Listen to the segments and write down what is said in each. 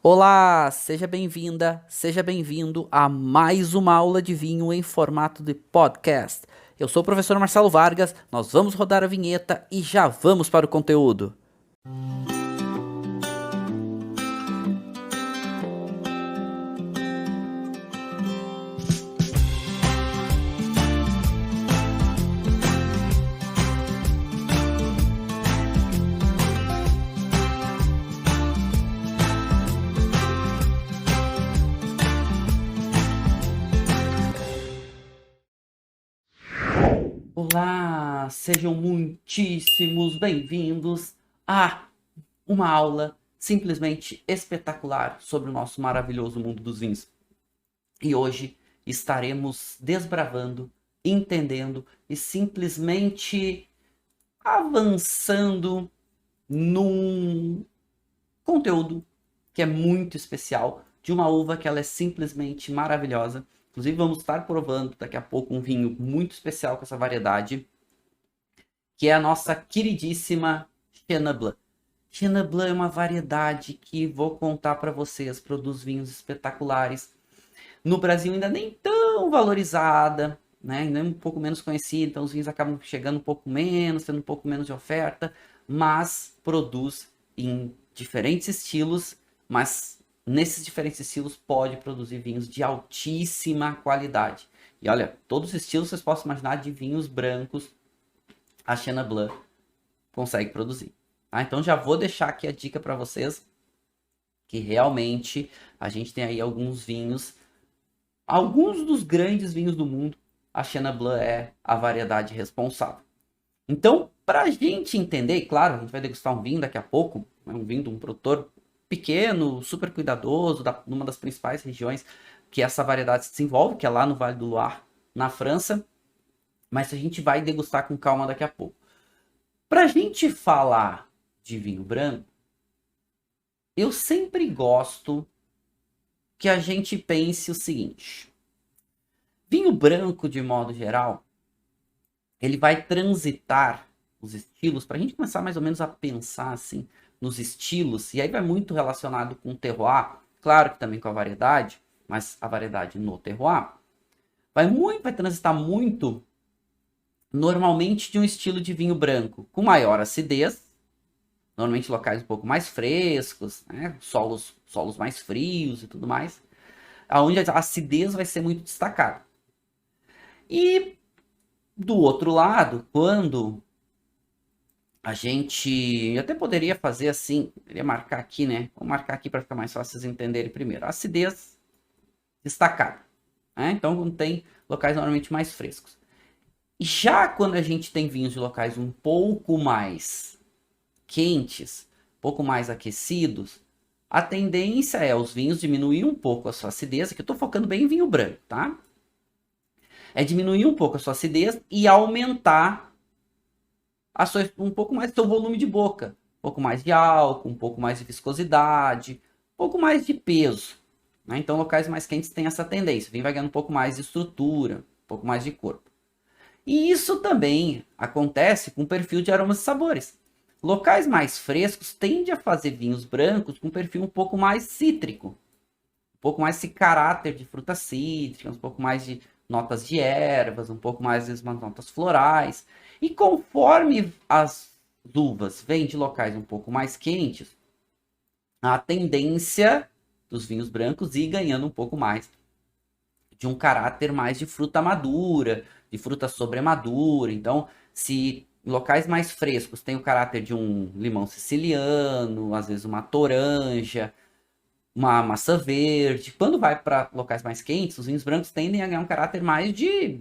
Olá, seja bem-vinda, seja bem-vindo a mais uma aula de vinho em formato de podcast. Eu sou o professor Marcelo Vargas, nós vamos rodar a vinheta e já vamos para o conteúdo. Olá, sejam muitíssimos bem-vindos a uma aula simplesmente espetacular sobre o nosso maravilhoso mundo dos vinhos. E hoje estaremos desbravando, entendendo e simplesmente avançando num conteúdo que é muito especial, de uma uva que ela é simplesmente maravilhosa. Inclusive vamos estar provando daqui a pouco um vinho muito especial com essa variedade, que é a nossa queridíssima Chenin Blanc. Chenin Blanc é uma variedade que vou contar para vocês, produz vinhos espetaculares. No Brasil ainda nem tão valorizada, né? Ainda é um pouco menos conhecida, então os vinhos acabam chegando um pouco menos, tendo um pouco menos de oferta, mas produz em diferentes estilos, mas nesses diferentes estilos pode produzir vinhos de altíssima qualidade. E olha, todos os estilos vocês possam imaginar de vinhos brancos, a Chenin Blanc consegue produzir. Tá? Então já vou deixar aqui a dica para vocês, que realmente a gente tem aí alguns dos grandes vinhos do mundo, a Chenin Blanc é a variedade responsável. Então, para a gente entender, e claro, a gente vai degustar um vinho daqui a pouco, né, um vinho de um produtor pequeno, super cuidadoso, numa das principais regiões que essa variedade se desenvolve, que é lá no Vale do Loire, na França, mas a gente vai degustar com calma daqui a pouco. Para a gente falar de vinho branco, eu sempre gosto que a gente pense o seguinte: vinho branco, de modo geral, ele vai transitar os estilos, para a gente começar mais ou menos a pensar assim nos estilos, e aí vai muito relacionado com o terroir, claro que também com a variedade, mas a variedade no terroir, vai transitar muito normalmente de um estilo de vinho branco com maior acidez, normalmente locais um pouco mais frescos, né? solos mais frios e tudo mais, aonde a acidez vai ser muito destacada. E do outro lado, quando a gente até poderia fazer assim, poderia marcar aqui, né? Vou marcar aqui para ficar mais fácil vocês entenderem primeiro. Acidez destacada, né? Então não tem locais normalmente mais frescos. E já quando a gente tem vinhos de locais um pouco mais quentes, um pouco mais aquecidos, a tendência é os vinhos diminuir um pouco a sua acidez, que eu estou focando bem em vinho branco, tá? É diminuir um pouco a sua acidez e aumentar um pouco mais do seu volume de boca. Um pouco mais de álcool, um pouco mais de viscosidade, um pouco mais de peso. Né? Então, locais mais quentes têm essa tendência. O vinho vai ganhando um pouco mais de estrutura, um pouco mais de corpo. E isso também acontece com o perfil de aromas e sabores. Locais mais frescos tendem a fazer vinhos brancos com perfil um pouco mais cítrico. Um pouco mais esse caráter de frutas cítricas, um pouco mais de notas de ervas, um pouco mais de notas florais. E conforme as uvas vêm de locais um pouco mais quentes, a tendência dos vinhos brancos ir ganhando um pouco mais de um caráter mais de fruta madura, de fruta sobremadura. Então, se em locais mais frescos tem o caráter de um limão siciliano, às vezes uma toranja, uma maçã verde. Quando vai para locais mais quentes, os vinhos brancos tendem a ganhar um caráter mais de.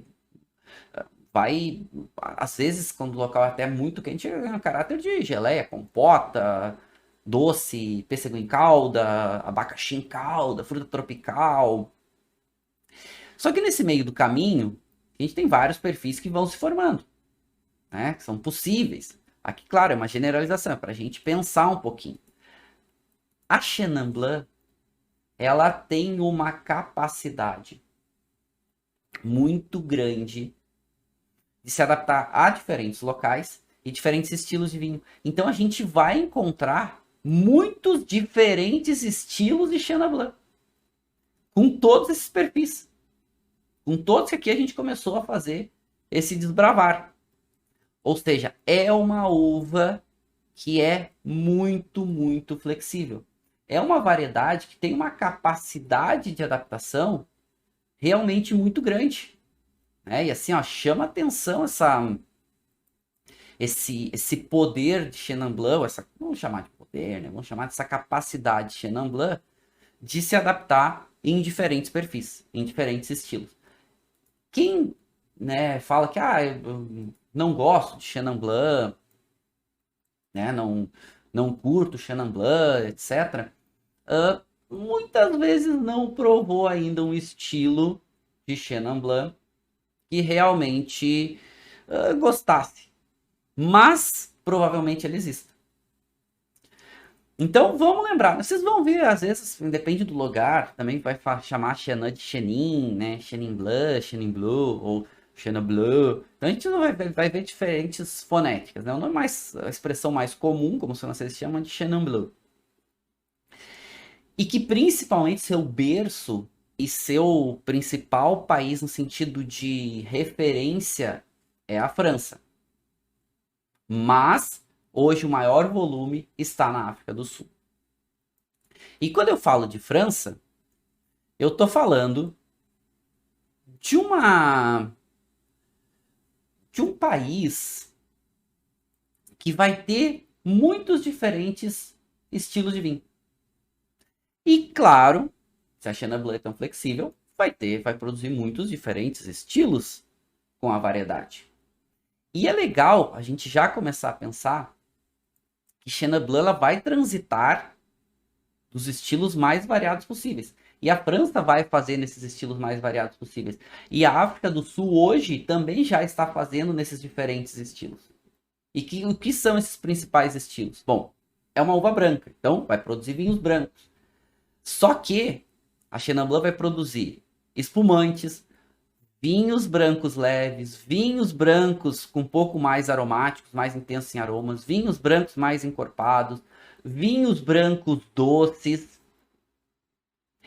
Vai, às vezes, quando o local é até muito quente, ganha um caráter de geleia, compota, doce, pêssego em calda, abacaxi em calda, fruta tropical. Só que nesse meio do caminho, a gente tem vários perfis que vão se formando, né? Que são possíveis. Aqui, claro, é uma generalização, é para a gente pensar um pouquinho. A Chenin Blanc, ela tem uma capacidade muito grande de se adaptar a diferentes locais e diferentes estilos de vinho. Então a gente vai encontrar muitos diferentes estilos de Chenin Blanc, com todos esses perfis, com todos que aqui a gente começou a fazer esse desbravar. Ou seja, é uma uva que é muito, muito flexível. É uma variedade que tem uma capacidade de adaptação realmente muito grande. Né? E assim, ó, chama atenção esse poder de Chenin Blanc, vamos chamar de poder, né? Vamos chamar dessa capacidade de Chenin Blanc de se adaptar em diferentes perfis, em diferentes estilos. Quem, né, fala que eu não gosto de Chenin Blanc, né, não curto Chenin Blanc, etc., muitas vezes não provou ainda um estilo de Chenin Blanc que realmente gostasse. Mas provavelmente ele existe. Então vamos lembrar, vocês vão ver, às vezes, depende do lugar, também vai chamar Chenin de Chenin, né? Chenin Blanc, Chenin Bleu, ou Chenin Bleu. Então a gente vai ver diferentes fonéticas, né? A expressão mais comum, como os franceses chamam, de Chenin Bleu. E que principalmente seu berço e seu principal país no sentido de referência é a França. Mas hoje o maior volume está na África do Sul. E quando eu falo de França, eu estou falando de um país que vai ter muitos diferentes estilos de vinho. E claro, se a Chenin Blanc é tão flexível, vai produzir muitos diferentes estilos com a variedade. E é legal a gente já começar a pensar que Chenin Blanc ela vai transitar dos estilos mais variados possíveis. E a França vai fazer nesses estilos mais variados possíveis. E a África do Sul hoje também já está fazendo nesses diferentes estilos. E o que são esses principais estilos? Bom, é uma uva branca, então vai produzir vinhos brancos. Só que a Chenin Blanc vai produzir espumantes, vinhos brancos leves, vinhos brancos com um pouco mais aromáticos, mais intensos em aromas, vinhos brancos mais encorpados, vinhos brancos doces.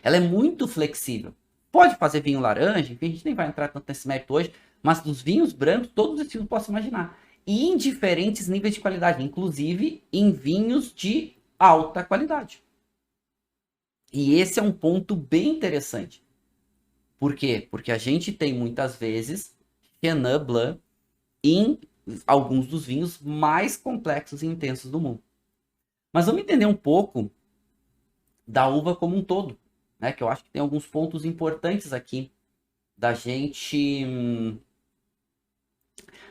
Ela é muito flexível. Pode fazer vinho laranja, enfim, a gente nem vai entrar tanto nesse mérito hoje, mas dos vinhos brancos, todos os estilos posso imaginar. E em diferentes níveis de qualidade, inclusive em vinhos de alta qualidade. E esse é um ponto bem interessante. Por quê? Porque a gente tem muitas vezes Chenin Blanc em alguns dos vinhos mais complexos e intensos do mundo. Mas vamos entender um pouco da uva como um todo, né? Que eu acho que tem alguns pontos importantes aqui da gente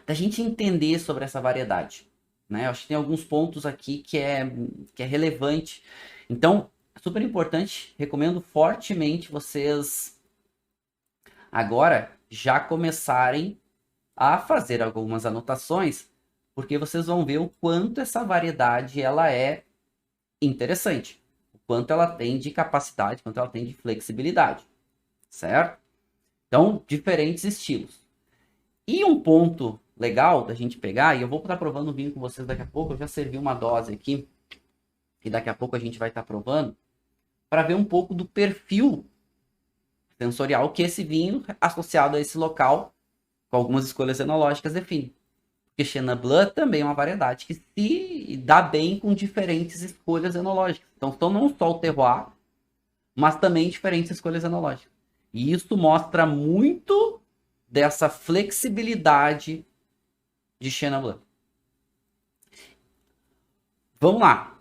entender sobre essa variedade, né? Eu acho que tem alguns pontos aqui que é relevante. Então, é super importante, recomendo fortemente vocês agora já começarem a fazer algumas anotações, porque vocês vão ver o quanto essa variedade ela é interessante, o quanto ela tem de capacidade, o quanto ela tem de flexibilidade, certo? Então, diferentes estilos. E um ponto legal da gente pegar, e eu vou estar provando o vinho com vocês daqui a pouco, eu já servi uma dose aqui, e daqui a pouco a gente vai estar provando, para ver um pouco do perfil sensorial que esse vinho associado a esse local, com algumas escolhas enológicas, define. Porque Chenin Blanc também é uma variedade que se dá bem com diferentes escolhas enológicas. Então, não só o terroir, mas também diferentes escolhas enológicas. E isso mostra muito dessa flexibilidade de Chenin Blanc. Vamos lá.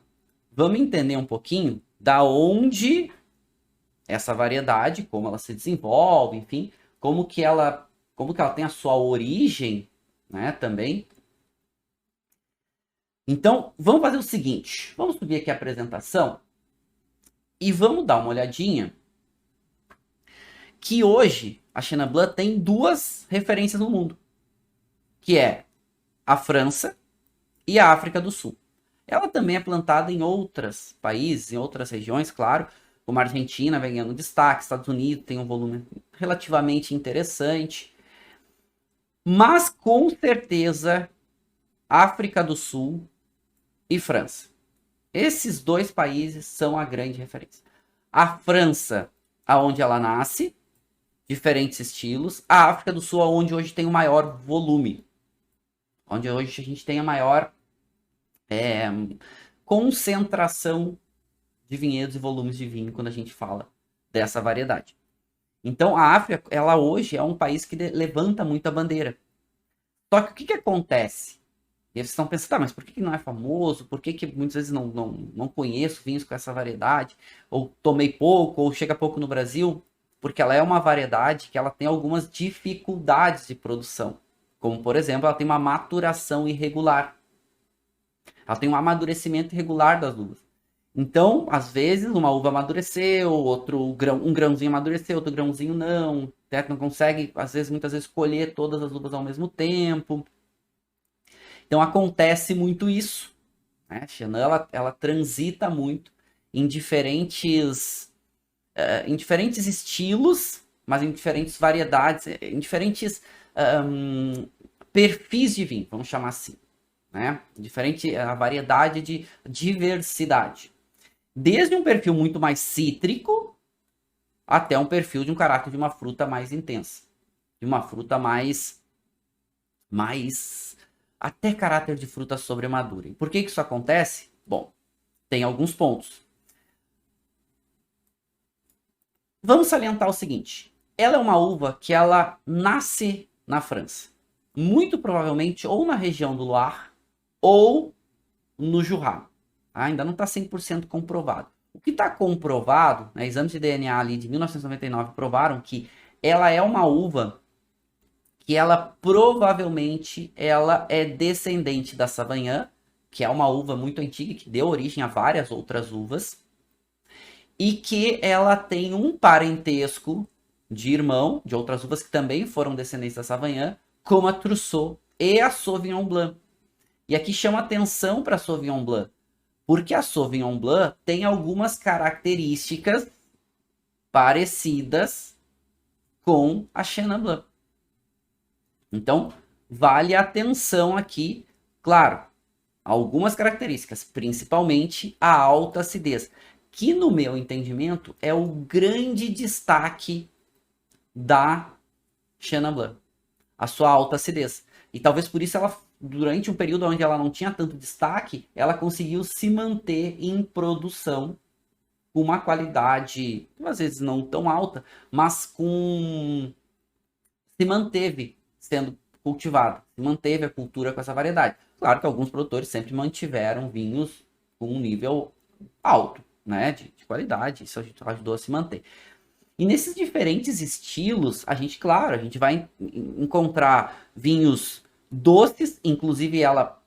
Vamos entender um pouquinho da onde essa variedade, como ela se desenvolve, enfim, como que ela tem a sua origem, né, também. Então, vamos fazer o seguinte, vamos subir aqui a apresentação e vamos dar uma olhadinha que hoje a Chenin Blanc tem duas referências no mundo, que é a França e a África do Sul. Ela também é plantada em outros países, em outras regiões, claro, como a Argentina vem ganhando destaque, Estados Unidos tem um volume relativamente interessante, mas com certeza África do Sul e França. Esses dois países são a grande referência. A França, aonde ela nasce, diferentes estilos. A África do Sul, onde hoje tem o maior volume. Onde hoje a gente tem a maior concentração de vinhedos e volumes de vinho quando a gente fala dessa variedade. Então, a África, ela hoje é um país que levanta muita bandeira. Só que o que acontece? E eles estão pensando, tá, mas por que não é famoso? Por que muitas vezes não conheço vinhos com essa variedade? Ou tomei pouco, ou chega pouco no Brasil? Porque ela é uma variedade que ela tem algumas dificuldades de produção. Como, por exemplo, ela tem uma maturação irregular. Ela tem um amadurecimento irregular das uvas. Então, às vezes, uma uva amadureceu, um grãozinho amadureceu, outro grãozinho não. Né? Não consegue, muitas vezes, colher todas as uvas ao mesmo tempo. Então, acontece muito isso. Né? A Chenin, ela transita muito em diferentes estilos, mas em diferentes variedades, em diferentes perfis de vinho, vamos chamar assim. Né? Diferente a variedade de diversidade. Desde um perfil muito mais cítrico até um perfil de um caráter de uma fruta mais intensa. De uma fruta mais até caráter de fruta sobremadura. E por que isso acontece? Bom, tem alguns pontos. Vamos salientar o seguinte. Ela é uma uva que ela nasce na França. Muito provavelmente ou na região do Loire ou no Jura. Ainda não está 100% comprovado. O que está comprovado, né, exames de DNA ali de 1999 provaram que ela é uma uva que ela provavelmente ela é descendente da Sauvignon, que é uma uva muito antiga, que deu origem a várias outras uvas, e que ela tem um parentesco de irmão, de outras uvas que também foram descendentes da Sauvignon, como a Trousseau e a Sauvignon Blanc. E aqui chama atenção para a Sauvignon Blanc, porque a Sauvignon Blanc tem algumas características parecidas com a Chenin Blanc. Então, vale a atenção aqui, claro, algumas características, principalmente a alta acidez, que no meu entendimento é o grande destaque da Chenin Blanc, a sua alta acidez. E talvez por isso ela, durante um período onde ela não tinha tanto destaque, ela conseguiu se manter em produção com uma qualidade, às vezes não tão alta, mas se manteve sendo cultivada, se manteve a cultura com essa variedade. Claro que alguns produtores sempre mantiveram vinhos com um nível alto, né, de qualidade, isso ajudou a se manter. E nesses diferentes estilos, a gente vai encontrar vinhos doces, inclusive ela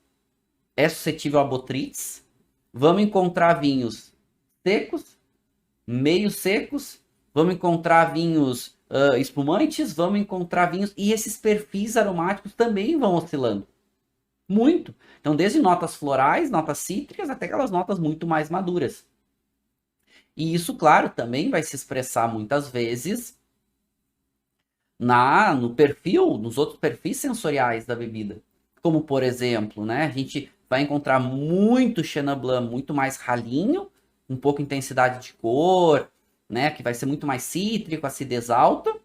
é suscetível a botrytis. Vamos encontrar vinhos secos, meio secos, vamos encontrar vinhos espumantes, vamos encontrar vinhos, e esses perfis aromáticos também vão oscilando muito. Então, desde notas florais, notas cítricas, até aquelas notas muito mais maduras. E isso, claro, também vai se expressar muitas vezes no perfil, nos outros perfis sensoriais da bebida. Como, por exemplo, né, a gente vai encontrar muito Chenin Blanc muito mais ralinho, um pouco intensidade de cor, né, que vai ser muito mais cítrico, acidez alta.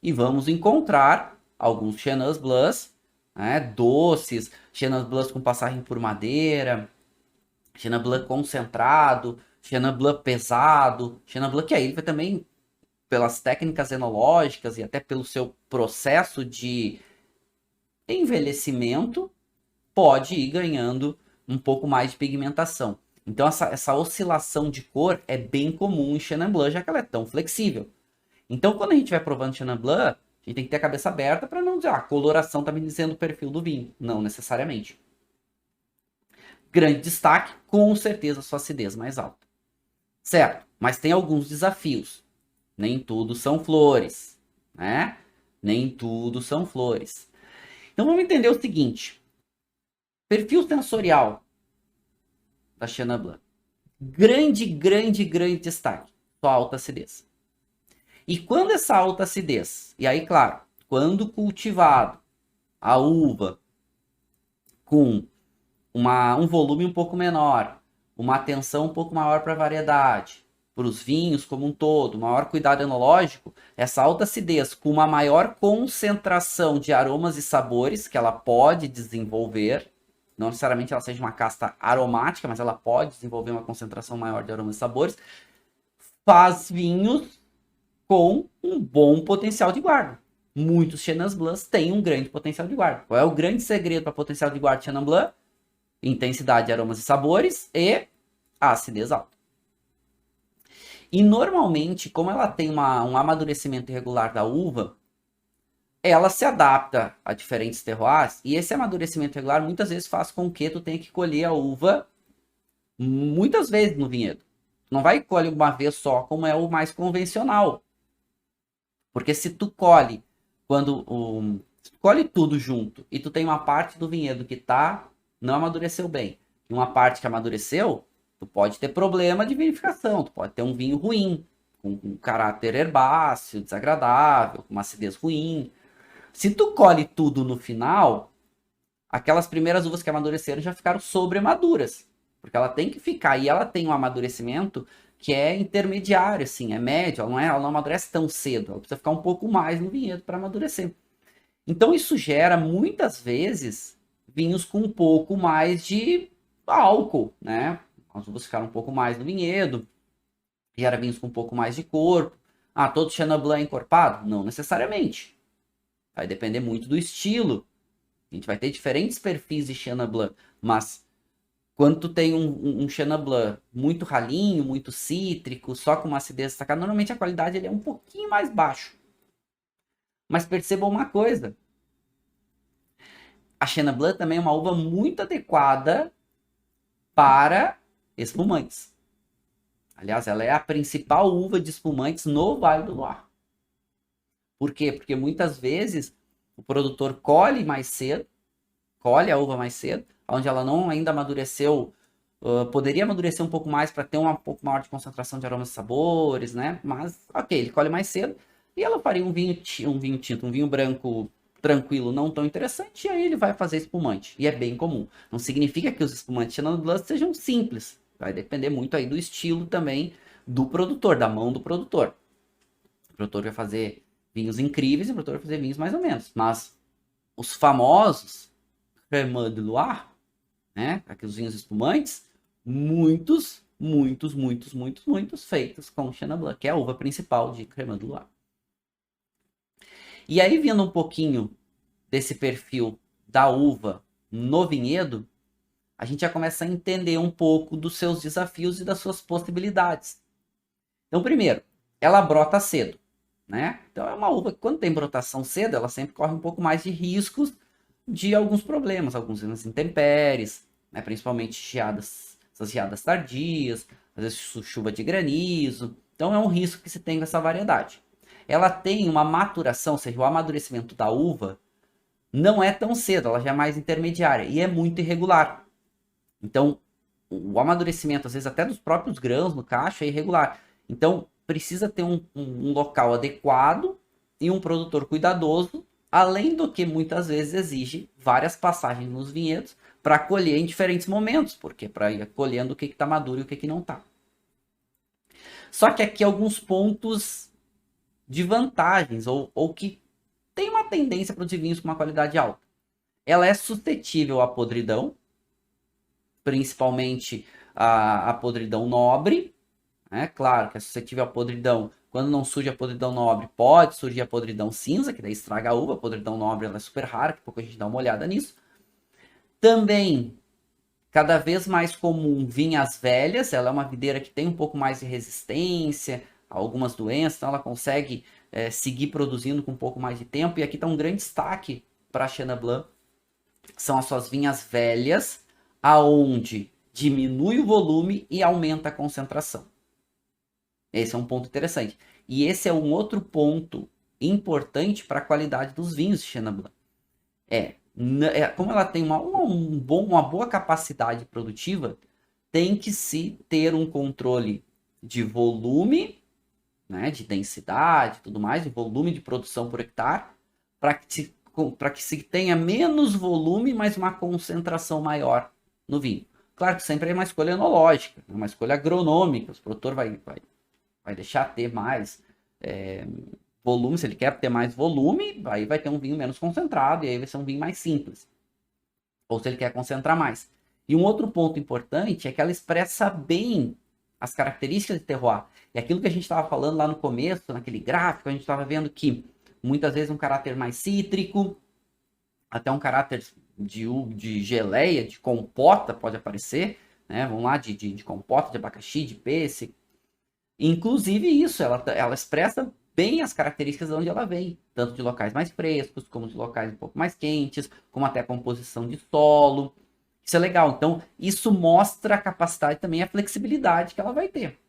E vamos encontrar alguns Chenin Blancs, né, doces, Chenin Blancs com passagem por madeira, Chenin Blanc concentrado, Chenin Blanc pesado, Chenin Blanc que aí ele vai também, pelas técnicas enológicas e até pelo seu processo de envelhecimento, pode ir ganhando um pouco mais de pigmentação. Então essa oscilação de cor é bem comum em Chenin Blanc, já que ela é tão flexível. Então quando a gente vai provando Chenin Blanc, a gente tem que ter a cabeça aberta para não dizer, a coloração está me dizendo o perfil do vinho. Não necessariamente. Grande destaque, com certeza sua acidez mais alta. Certo, mas tem alguns desafios. Nem tudo são flores, né? Nem tudo são flores. Então vamos entender o seguinte. Perfil sensorial da Chenin Blanc. Grande destaque. Sua alta acidez. E quando essa alta acidez, e aí claro, quando cultivado a uva com um volume um pouco menor, uma atenção um pouco maior para a variedade, para os vinhos como um todo, maior cuidado enológico, essa alta acidez com uma maior concentração de aromas e sabores que ela pode desenvolver, não necessariamente ela seja uma casta aromática, mas ela pode desenvolver uma concentração maior de aromas e sabores, faz vinhos com um bom potencial de guarda. Muitos Chenin Blancs têm um grande potencial de guarda. Qual é o grande segredo para potencial de guarda de Chenin Blanc? Intensidade de aromas e sabores e acidez alta. E normalmente, como ela tem um amadurecimento irregular da uva, ela se adapta a diferentes terroirs, e esse amadurecimento irregular muitas vezes faz com que tu tenha que colher a uva muitas vezes no vinhedo. Não vai colher uma vez só, como é o mais convencional. Porque se tu colhe colhe tudo junto e tu tem uma parte do vinhedo que não amadureceu bem e uma parte que amadureceu, tu pode ter problema de vinificação, tu pode ter um vinho ruim, com um caráter herbáceo, desagradável, com uma acidez ruim. Se tu colhe tudo no final, aquelas primeiras uvas que amadureceram já ficaram sobremaduras, porque ela tem que ficar, e ela tem um amadurecimento que é intermediário, assim, é médio, ela não amadurece tão cedo, ela precisa ficar um pouco mais no vinhedo para amadurecer. Então isso gera, muitas vezes, vinhos com um pouco mais de álcool, né? As uvas ficaram um pouco mais no vinhedo, gera vinhos com um pouco mais de corpo. Ah, todo Chenin Blanc é encorpado? Não necessariamente. Vai depender muito do estilo. A gente vai ter diferentes perfis de Chenin Blanc, mas quando tu tem um Chenin Blanc muito ralinho, muito cítrico, só com uma acidez destacada, normalmente a qualidade ele é um pouquinho mais baixo. Mas percebam uma coisa. A Chenin Blanc também é uma uva muito adequada para espumantes. Aliás, ela é a principal uva de espumantes no Vale do Loire. Por quê? Porque muitas vezes o produtor colhe a uva mais cedo, onde ela não ainda amadureceu, poderia amadurecer um pouco mais para ter um pouco maior de concentração de aromas e sabores, né? Mas, ok, ele colhe mais cedo e ela faria um vinho tinto, um vinho branco tranquilo, não tão interessante, e aí ele vai fazer espumante. E é bem comum. Não significa que os espumantes Chenin Blanc sejam simples. Vai depender muito aí do estilo também do produtor, da mão do produtor. O produtor vai fazer vinhos incríveis e o produtor vai fazer vinhos mais ou menos. Mas os famosos Cremant de Loire, né? Aqueles vinhos espumantes, muitos feitos com Chenin Blanc, que é a uva principal de Cremant de Loire. E aí, vindo um pouquinho desse perfil da uva no vinhedo, a gente já começa a entender um pouco dos seus desafios e das suas possibilidades. Então, primeiro, ela brota cedo, né? Então, é uma uva que, quando tem brotação cedo, ela sempre corre um pouco mais de riscos de alguns problemas, algumas intempéries, né? Principalmente essas geadas tardias, às vezes chuva de granizo. Então, é um risco que se tem com essa variedade. Ela tem uma maturação, ou seja, o amadurecimento da uva não é tão cedo, ela já é mais intermediária e é muito irregular. Então, o amadurecimento, às vezes até dos próprios grãos no cacho, é irregular. Então, precisa ter um local adequado e um produtor cuidadoso, além do que muitas vezes exige várias passagens nos vinhedos para colher em diferentes momentos, porque para ir colhendo o que está maduro e o que não está. Só que aqui alguns pontos de vantagens, ou que tem uma tendência a produzir vinhos com uma qualidade alta. Ela é suscetível à podridão, principalmente a podridão nobre, né? Claro que é suscetível à podridão. Quando não surge a podridão nobre, pode surgir a podridão cinza, que daí estraga a uva. A podridão nobre ela é super rara, que pouco a gente dá uma olhada nisso. Também, cada vez mais comum, vinhas velhas. Ela é uma videira que tem um pouco mais de resistência a algumas doenças, então ela consegue seguir produzindo com um pouco mais de tempo. E aqui está um grande destaque para a Chenin Blanc, são as suas vinhas velhas, aonde diminui o volume e aumenta a concentração. Esse é um ponto interessante. E esse é um outro ponto importante para a qualidade dos vinhos de Chenin Blanc. Como ela tem uma boa capacidade produtiva, tem que se ter um controle de volume, né, de densidade e tudo mais, de volume de produção por hectare, para que se tenha menos volume, mas uma concentração maior no vinho. Claro que sempre é uma escolha enológica, uma escolha agronômica. O produtor vai deixar ter mais volume, se ele quer ter mais volume, aí vai ter um vinho menos concentrado, e aí vai ser um vinho mais simples. Ou se ele quer concentrar mais. E um outro ponto importante é que ela expressa bem as características de terroir. E aquilo que a gente estava falando lá no começo, naquele gráfico, a gente estava vendo que muitas vezes um caráter mais cítrico, até um caráter de geleia, de compota pode aparecer, né? Vamos lá, de compota, de abacaxi, de pêssego. Inclusive isso, ela expressa bem as características de onde ela vem, tanto de locais mais frescos, como de locais um pouco mais quentes, como até a composição de solo. Isso é legal. Então, isso mostra a capacidade também, a flexibilidade que ela vai ter.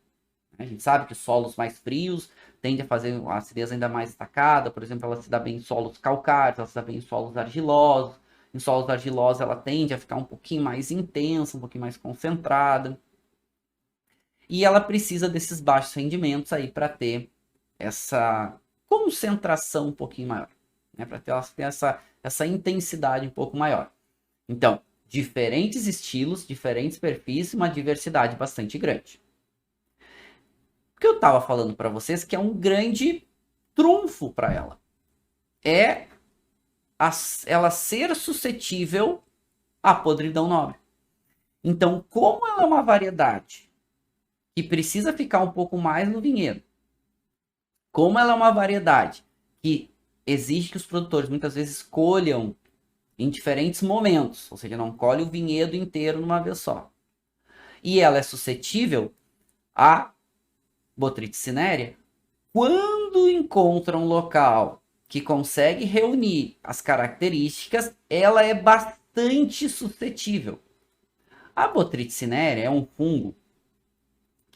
A gente sabe que solos mais frios tendem a fazer a acidez ainda mais destacada. Por exemplo, ela se dá bem em solos calcáreos, ela se dá bem em solos argilosos. Em solos argilosos, ela tende a ficar um pouquinho mais intensa, um pouquinho mais concentrada. E ela precisa desses baixos rendimentos aí para ter essa concentração um pouquinho maior, né? Para ter essa intensidade um pouco maior. Então, diferentes estilos, diferentes perfis, uma diversidade bastante grande. O que eu estava falando para vocês que é um grande trunfo para ela é ela ser suscetível à podridão nobre. Então, como ela é uma variedade que precisa ficar um pouco mais no vinhedo, como ela é uma variedade que exige que os produtores muitas vezes colham em diferentes momentos, ou seja, não colhe o vinhedo inteiro numa vez só, e ela é suscetível a Botrytis cinerea, quando encontra um local que consegue reunir as características, ela é bastante suscetível. A Botrytis cinerea é um fungo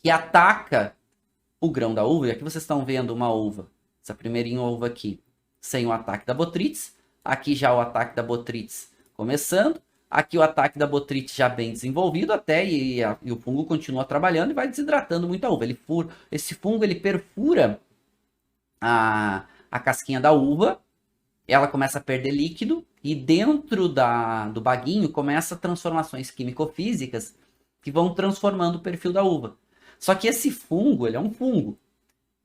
que ataca o grão da uva, e aqui vocês estão vendo uma uva, essa primeirinha uva aqui, sem o ataque da Botrytis, aqui já o ataque da Botrytis começando, aqui o ataque da Botrytis já bem desenvolvido até, e o fungo continua trabalhando e vai desidratando muito a uva. Esse fungo ele perfura a casquinha da uva, ela começa a perder líquido, e dentro do baguinho começa transformações químico-físicas que vão transformando o perfil da uva. Só que esse fungo, ele é um fungo.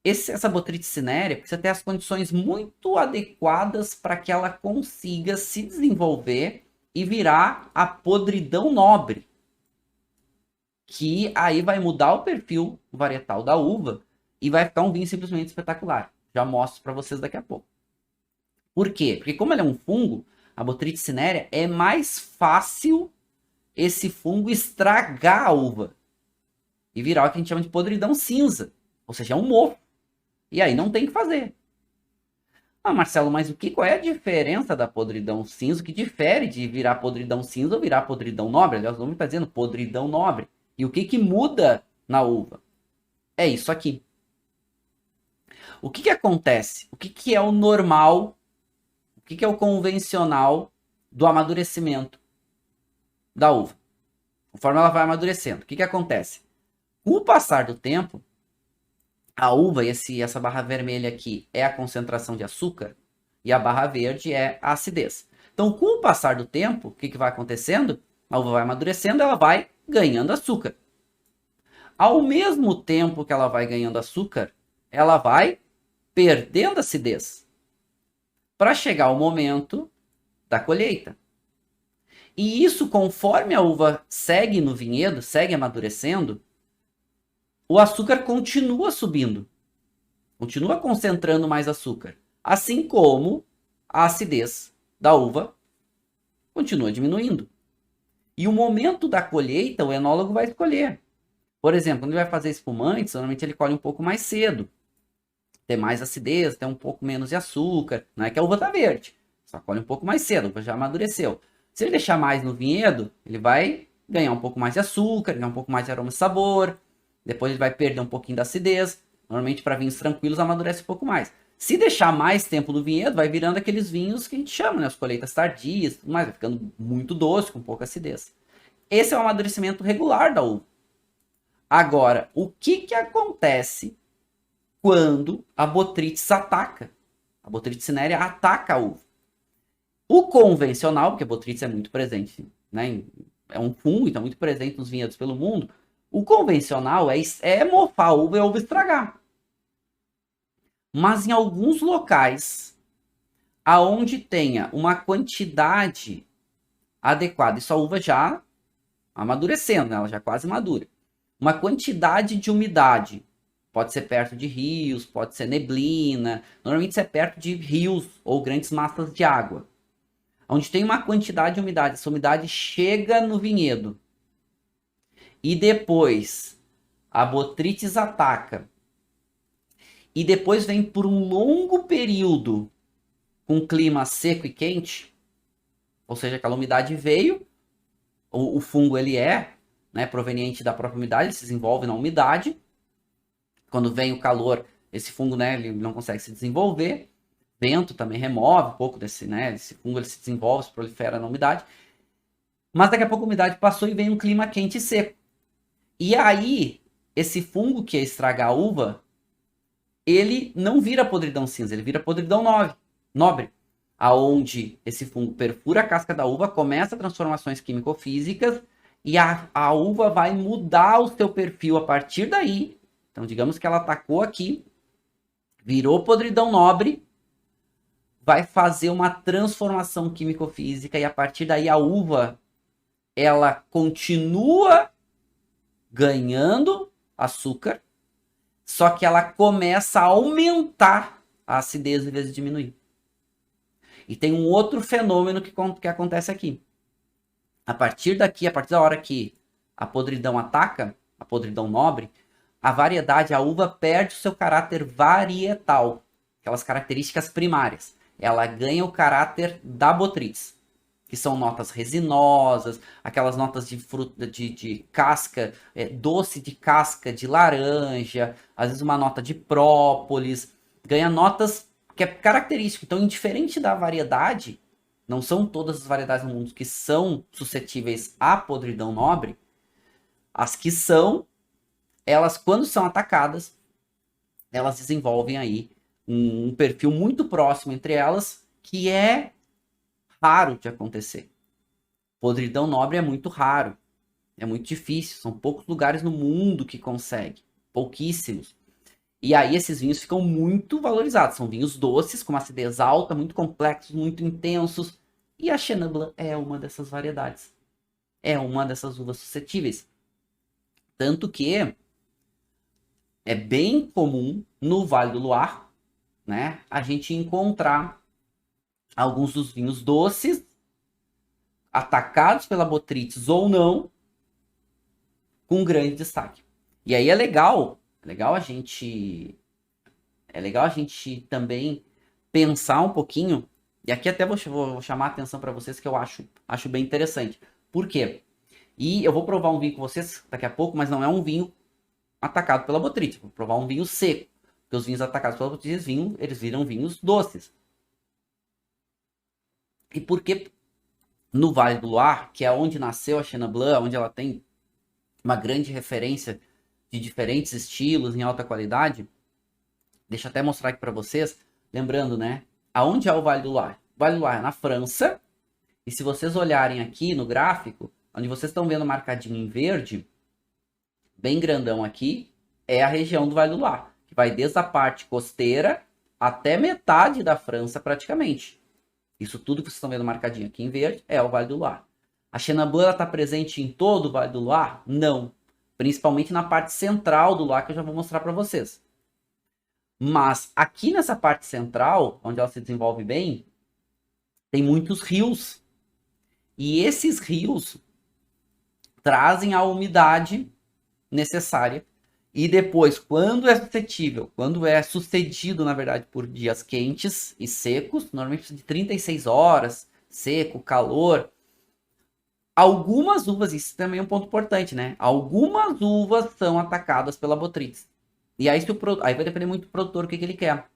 Essa Botrytis cinerea precisa ter as condições muito adequadas para que ela consiga se desenvolver e virar a podridão nobre. Que aí vai mudar o perfil varietal da uva e vai ficar um vinho simplesmente espetacular. Já mostro para vocês daqui a pouco. Por quê? Porque como ele é um fungo, a Botrytis cinerea é mais fácil esse fungo estragar a uva e virar o que a gente chama de podridão cinza, ou seja, é um mofo. E aí não tem o que fazer. Ah, Marcelo, mas qual é a diferença da podridão cinza? O que difere de virar podridão cinza ou virar podridão nobre? Aliás, o nome está dizendo podridão nobre. E o que muda na uva? É isso aqui. O que acontece? O que é o normal? O que é o convencional do amadurecimento da uva? Conforme ela vai amadurecendo, o que acontece? Com o passar do tempo, a uva, essa barra vermelha aqui é a concentração de açúcar e a barra verde é a acidez. Então, com o passar do tempo, o que vai acontecendo? A uva vai amadurecendo, ela vai ganhando açúcar. Ao mesmo tempo que ela vai ganhando açúcar, ela vai perdendo acidez. Para chegar ao momento da colheita. E isso, conforme a uva segue no vinhedo, segue amadurecendo, o açúcar continua subindo, continua concentrando mais açúcar, assim como a acidez da uva continua diminuindo. E o momento da colheita, o enólogo vai escolher. Por exemplo, quando ele vai fazer espumantes, normalmente ele colhe um pouco mais cedo, tem mais acidez, tem um pouco menos de açúcar, não é que a uva está verde, só colhe um pouco mais cedo, a uva já amadureceu. Se ele deixar mais no vinhedo, ele vai ganhar um pouco mais de açúcar, ganhar um pouco mais de aroma e sabor. Depois ele vai perder um pouquinho da acidez. Normalmente para vinhos tranquilos amadurece um pouco mais. Se deixar mais tempo no vinhedo, vai virando aqueles vinhos que a gente chama, né? As colheitas tardias, tudo mais, vai ficando muito doce, com pouca acidez. Esse é o amadurecimento regular da uva. Agora, o que acontece quando a Botrytis ataca? A Botrytis cinerea ataca a uva. O convencional, porque a Botrytis é muito presente, né, em é um fungo, então muito presente nos vinhedos pelo mundo. O convencional é mofar a uva e a uva estragar. Mas em alguns locais, aonde tenha uma quantidade adequada, isso a uva já amadurecendo, né? Ela já quase madura. Uma quantidade de umidade, pode ser perto de rios, pode ser neblina, normalmente isso é perto de rios ou grandes massas de água. Onde tem uma quantidade de umidade, essa umidade chega no vinhedo e depois a botrytis ataca e depois vem por um longo período com clima seco e quente, ou seja, aquela umidade veio, o fungo ele é, né, proveniente da própria umidade, ele se desenvolve na umidade. Quando vem o calor, esse fungo, né, ele não consegue se desenvolver. Vento também remove um pouco desse, né, esse fungo ele se desenvolve, se prolifera na umidade. Mas daqui a pouco a umidade passou e vem um clima quente e seco. E aí, esse fungo que ia estragar a uva, ele não vira podridão cinza, ele vira podridão nobre, aonde esse fungo perfura a casca da uva, começa transformações químico-físicas e a uva vai mudar o seu perfil a partir daí. Então, digamos que ela atacou aqui, virou podridão nobre, vai fazer uma transformação químico-física e a partir daí a uva ela continua ganhando açúcar, só que ela começa a aumentar a acidez em vez de diminuir. E tem um outro fenômeno que acontece aqui. A partir daqui, a partir da hora que a podridão ataca, a podridão nobre, a variedade, a uva perde o seu caráter varietal, aquelas características primárias. Ela ganha o caráter da botrytis, que são notas resinosas, aquelas notas de fruta, de casca, doce de casca de laranja, às vezes uma nota de própolis, ganha notas que é característico. Então, indiferente da variedade, não são todas as variedades no mundo que são suscetíveis à podridão nobre, as que são, elas quando são atacadas, elas desenvolvem aí um perfil muito próximo entre elas, que é raro de acontecer. Podridão nobre é muito raro, é muito difícil, são poucos lugares no mundo que consegue, pouquíssimos. E aí esses vinhos ficam muito valorizados, são vinhos doces, com uma acidez alta, muito complexos, muito intensos, e a Chenin Blanc é uma dessas variedades, é uma dessas uvas suscetíveis. Tanto que é bem comum no Vale do Loire, né, a gente encontrar alguns dos vinhos doces atacados pela botrytis ou não, com grande destaque. E aí é legal a gente também pensar um pouquinho, e aqui até vou chamar a atenção para vocês que eu acho bem interessante. Por quê? E eu vou provar um vinho com vocês daqui a pouco, mas não é um vinho atacado pela botrytis, vou provar um vinho seco. Porque os vinhos atacados pela botrytis, eles viram vinhos doces. E por que no Vale do Loire, que é onde nasceu a Chenin Blanc, onde ela tem uma grande referência de diferentes estilos em alta qualidade, deixa eu até mostrar aqui para vocês, lembrando, né, aonde é o Vale do Loire? O Vale do Loire é na França, e se vocês olharem aqui no gráfico, onde vocês estão vendo marcadinho em verde, bem grandão aqui, é a região do Vale do Loire, que vai desde a parte costeira até metade da França praticamente. Isso tudo que vocês estão vendo marcadinho aqui em verde é o Vale do Loire. A Chenin Blanc está presente em todo o Vale do Loire? Não. Principalmente na parte central do Loire, que eu já vou mostrar para vocês. Mas aqui nessa parte central, onde ela se desenvolve bem, tem muitos rios. E esses rios trazem a umidade necessária. E depois, quando é suscetível, quando é sucedido, na verdade, por dias quentes e secos, normalmente de 36 horas, seco, calor, algumas uvas, isso também é um ponto importante, né? Algumas uvas são atacadas pela botrytis. E aí, aí vai depender muito do produtor o que ele quer.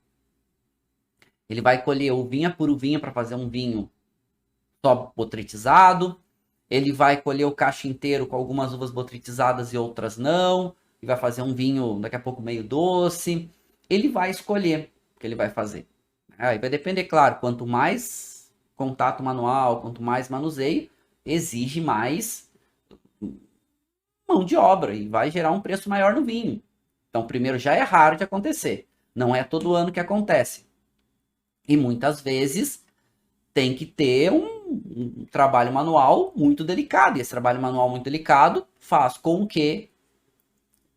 Ele vai colher uvinha por uvinha para fazer um vinho só botrytizado. Ele vai colher o cacho inteiro com algumas uvas botritizadas e outras não. E vai fazer um vinho daqui a pouco meio doce. Ele vai escolher o que ele vai fazer. Aí vai depender, claro, quanto mais contato manual, quanto mais manuseio, exige mais mão de obra e vai gerar um preço maior no vinho. Então, primeiro, já é raro de acontecer. Não é todo ano que acontece. E muitas vezes tem que ter um trabalho manual muito delicado. E esse trabalho manual muito delicado faz com que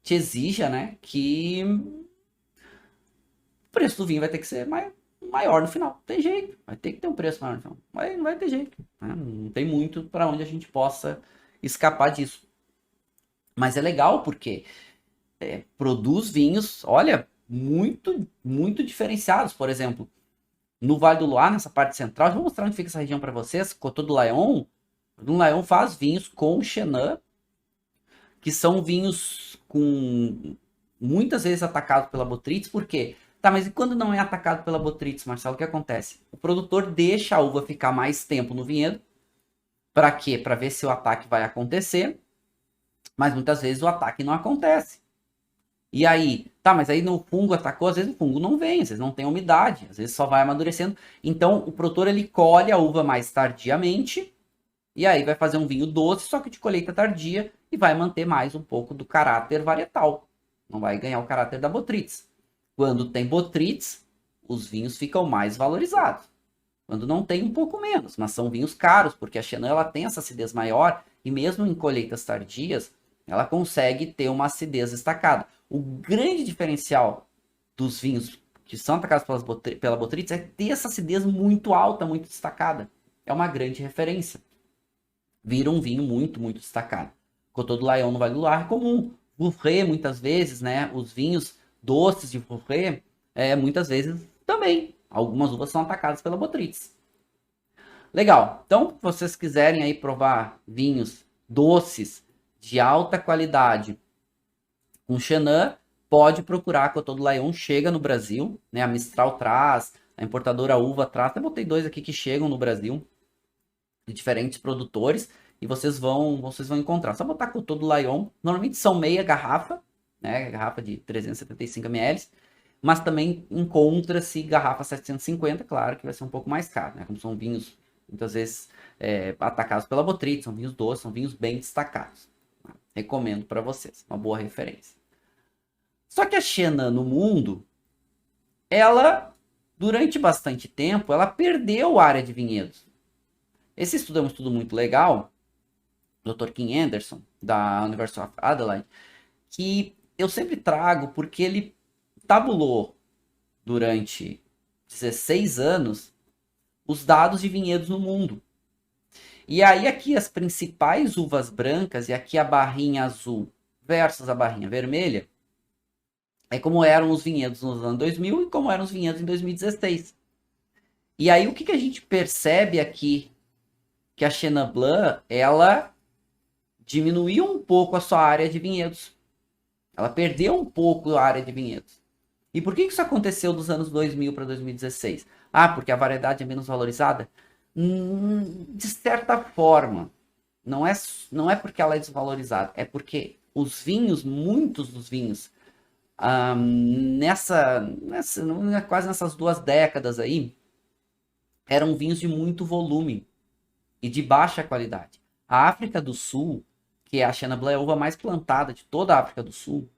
te exija, né, que o preço do vinho vai ter que ser maior no final. Tem jeito, vai ter que ter um preço maior no final. Mas não vai ter jeito. Né? Não tem muito para onde a gente possa escapar disso. Mas é legal porque produz vinhos, olha, muito, muito diferenciados. Por exemplo, no Vale do Loire, nessa parte central, vou mostrar onde fica essa região para vocês. Coteaux du Layon. O Layon faz vinhos com Chenin, que são vinhos com muitas vezes atacados pela botrytis. Por quê? Tá, mas e quando não é atacado pela botrytis, Marcelo, o que acontece? O produtor deixa a uva ficar mais tempo no vinhedo. Para quê? Para ver se o ataque vai acontecer. Mas muitas vezes o ataque não acontece. E aí, tá, mas aí no fungo atacou, às vezes o fungo não vem, às vezes não tem umidade, às vezes só vai amadurecendo. Então o produtor ele colhe a uva mais tardiamente e aí vai fazer um vinho doce, só que de colheita tardia e vai manter mais um pouco do caráter varietal. Não vai ganhar o caráter da botrytis. Quando tem botrytis, os vinhos ficam mais valorizados. Quando não tem, um pouco menos, mas são vinhos caros, porque a Chenin ela tem essa acidez maior e mesmo em colheitas tardias, ela consegue ter uma acidez destacada. O grande diferencial dos vinhos que são atacados pela botrytis é ter essa acidez muito alta, muito destacada. É uma grande referência. Vira um vinho muito, muito destacado. Coteaux du Layon no Vale do Loire é comum. Vouvray, muitas vezes, né? Os vinhos doces de Vouvray, muitas vezes também. Algumas uvas são atacadas pela botrytis. Legal. Então, se vocês quiserem aí provar vinhos doces de alta qualidade com Chenin, pode procurar a Coteaux du Layon, chega no Brasil, né? A Mistral traz, a importadora Uva traz. Até botei 2 aqui que chegam no Brasil, de diferentes produtores, e vocês vão encontrar. Só botar Coteaux du Layon, normalmente são meia garrafa, né? Garrafa de 375 ml, mas também encontra-se garrafa 750, claro que vai ser um pouco mais caro, né? Como são vinhos, muitas vezes, atacados pela botrytis, são vinhos doces, são vinhos bem destacados. Recomendo para vocês, uma boa referência. Só que a Chenin no mundo, ela, durante bastante tempo, ela perdeu a área de vinhedos. Esse estudo é um estudo muito legal, Dr. Kim Anderson, da University of Adelaide, que eu sempre trago porque ele tabulou durante 16 anos os dados de vinhedos no mundo. E aí aqui as principais uvas brancas, e aqui a barrinha azul versus a barrinha vermelha, é como eram os vinhedos nos anos 2000 e como eram os vinhedos em 2016. E aí o que a gente percebe aqui? Que a Chenin Blanc, ela diminuiu um pouco a sua área de vinhedos. Ela perdeu um pouco a área de vinhedos. E por que isso aconteceu dos anos 2000 para 2016? Ah, porque a variedade é menos valorizada? De certa forma. Não é porque ela é desvalorizada. É porque os vinhos, muitos dos vinhos, quase nessas 2 décadas aí, eram vinhos de muito volume e de baixa qualidade. A África do Sul, que é a Chenin Blanc, é a uva mais plantada de toda a África do Sul,